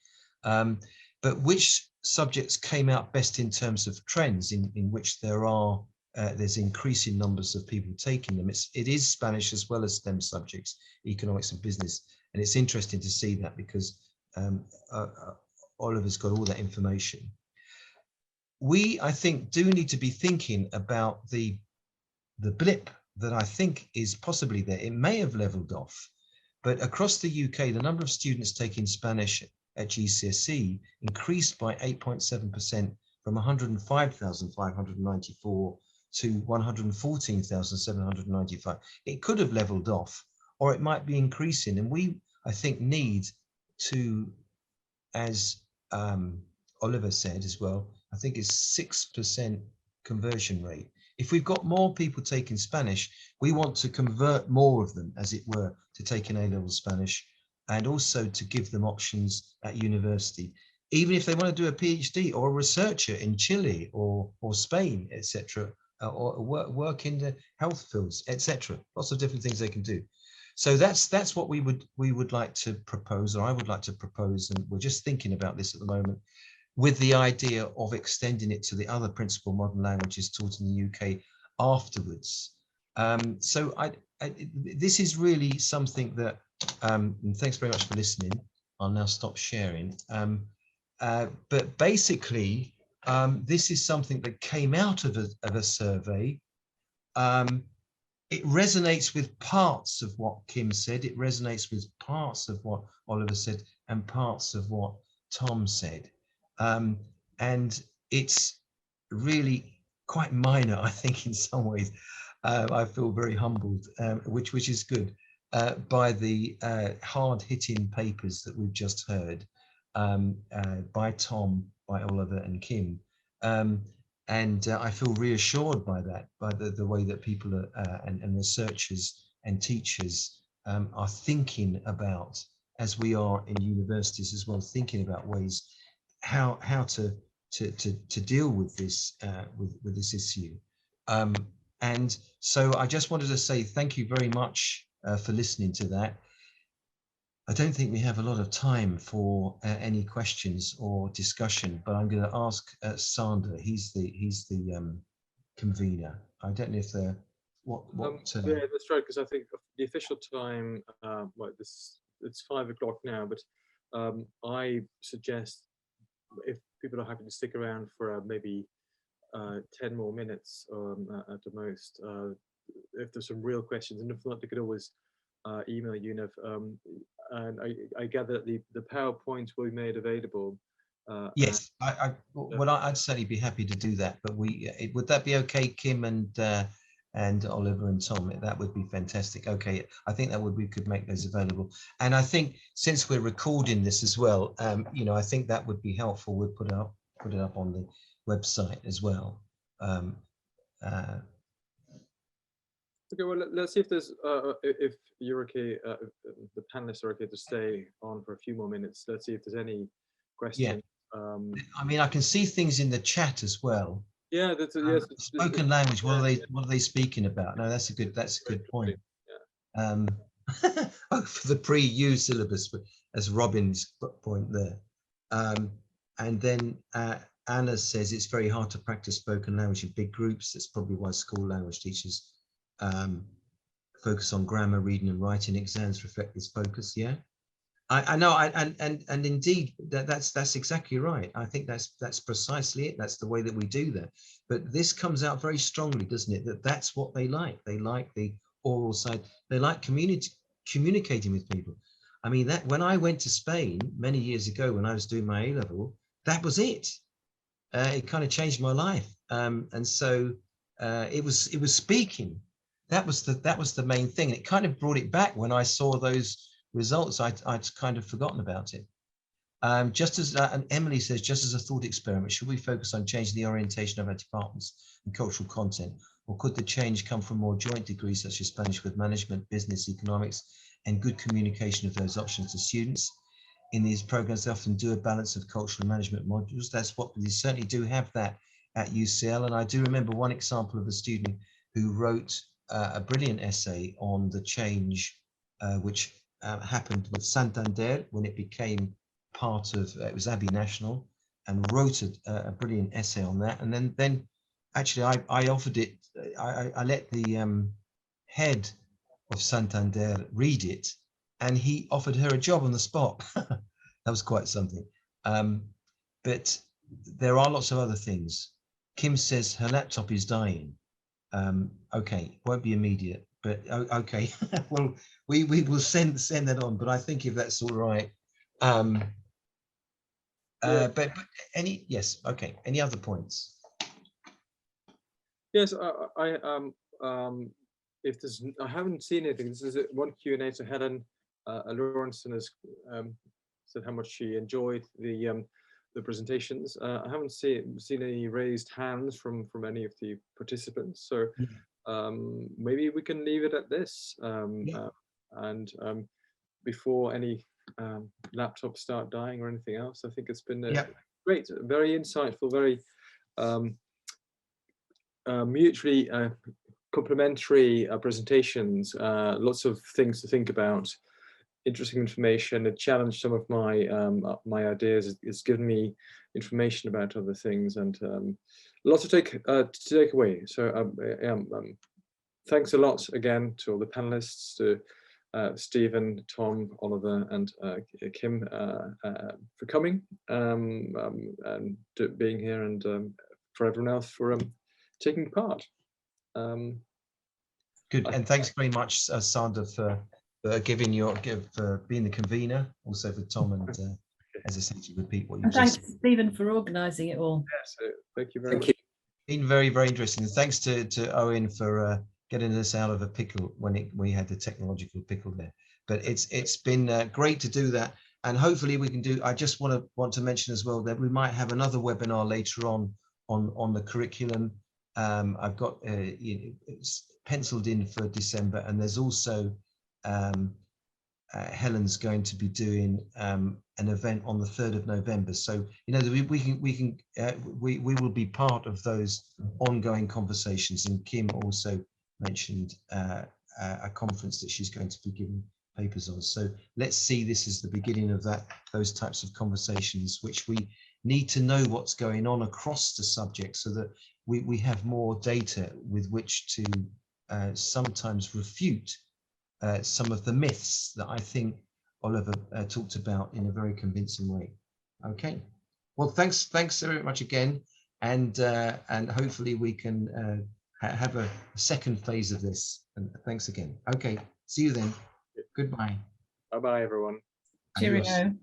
But which subjects came out best in terms of trends in which there's increasing numbers of people taking them? It is Spanish as well as STEM subjects, economics and business. And it's interesting to see that because Oliver's got all that information. We, I think, do need to be thinking about the blip that I think is possibly there. It may have leveled off, but across the UK, the number of students taking Spanish at GCSE increased by 8.7% from 105,594 to 114,795. It could have leveled off, or it might be increasing. And we, I think, need to, as Oliver said as well, I think it's 6% conversion rate. If we've got more people taking Spanish, we want to convert more of them, as it were, to taking A-level Spanish, and also to give them options at university, even if they want to do a PhD or a researcher in Chile or Spain, etc., or work in the health fields, etc. Lots of different things they can do. So that's what we would like to propose, or I would like to propose, and we're just thinking about this at the moment, with the idea of extending it to the other principal modern languages taught in the UK afterwards. So this is really something that, and thanks very much for listening. I'll now stop sharing. But basically, this is something that came out of a survey. It resonates with parts of what Kim said. It resonates with parts of what Oliver said and parts of what Tom said. And it's really quite minor, I think, in some ways. I feel very humbled, which is good, by the hard-hitting papers that we've just heard by Tom, by Oliver and Kim. And I feel reassured by that, by the way that people are, and researchers and teachers are thinking about, as we are in universities as well, thinking about ways how to deal with this with this issue. And so I just wanted to say thank you very much for listening to that. I don't think we have a lot of time for any questions or discussion, but I'm going to ask Sander. He's the convener. I don't know if they're yeah, that's right. Because I think the official time, well, it's 5 o'clock now, but I suggest if people are happy to stick around for maybe 10 more minutes at the most, if there's some real questions, and if not, they could always email Univ. And I gather that the PowerPoint will be made available. Yes, I'd certainly be happy to do that. But would that be okay, Kim and Oliver and Tom? That would be fantastic. Okay, I think we could make those available. And I think since we're recording this as well, I think that would be helpful. We'll put it up on the website as well. Okay, well, let's see if there's if you're okay, the panelists are okay to stay on for a few more minutes. Let's see if there's any questions. Yeah. I mean, I can see things in the chat as well. Yeah, yes. Spoken language. What are they speaking about? No, that's a good point. Yeah. For the pre-U syllabus, as Robin's point there. And then Anna says it's very hard to practice spoken language in big groups. That's probably why school language teachers focus on grammar, reading and writing. Exams reflect this focus. Yeah, I know, and indeed that's exactly right. I think that's precisely it. That's the way that we do that. But this comes out very strongly, doesn't it? That's what they like. They like the oral side. They like communicating with people. I mean, that when I went to Spain many years ago, when I was doing my A-level, that was it. It kind of changed my life, and so it was speaking. That was the main thing. And it kind of brought it back when I saw those results. I'd kind of forgotten about it. Just as and Emily says, just as a thought experiment, should we focus on changing the orientation of our departments and cultural content, or could the change come from more joint degrees such as Spanish with management, business, economics, and good communication of those options to students? In these programs, they often do a balance of cultural management modules. That's what we certainly do have that at UCL. And I do remember one example of a student who wrote a brilliant essay on the change which happened with Santander when it became part of, it was Abbey National, and wrote a brilliant essay on that. And then actually I offered it, I let the head of Santander read it, and he offered her a job on the spot. That was quite something. But there are lots of other things. Kim says her laptop is dying. Okay, won't be immediate, but okay. Well, we will send that on, but I think if that's all right. But yes, okay. Any other points? Yes, if there's, I haven't seen anything. This is one Q&A. So Helen Lawrenson has said how much she enjoyed the presentations. I haven't seen any raised hands from any of the participants. So maybe we can leave it at this. And before any laptops start dying or anything else, I think it's been great, very insightful, very mutually complementary presentations, lots of things to think about, interesting information. It challenged some of my my ideas. It's given me information about other things, and lots to take away. So thanks a lot again to all the panelists, to Stephen, Tom, Oliver, and Kim for coming and being here, and for everyone else for taking part. Good, and thanks very much, Sander, for being the convener, also for Tom, and as I said, to repeat what you just said. Thanks, Stephen, for organising it all. Yes, thank you very much. Been very, very interesting. And thanks to Owen for getting us out of a pickle when we had the technological pickle there. But it's been great to do that, and hopefully we can do. I just want to mention as well that we might have another webinar later on the curriculum. I've got it's penciled in for December, and there's also Helen's going to be doing an event on the 3rd of November. So we will be part of those ongoing conversations. And Kim also mentioned a conference that she's going to be giving papers on. So let's see this as the beginning of those types of conversations, which we need to know what's going on across the subject so that we have more data with which to sometimes refute some of the myths that I think Oliver talked about in a very convincing way. Okay, well, thanks very much again, and hopefully we can have a second phase of this. And thanks again. Okay, see you then. Goodbye. Bye-bye, everyone. Adios. Cheerio.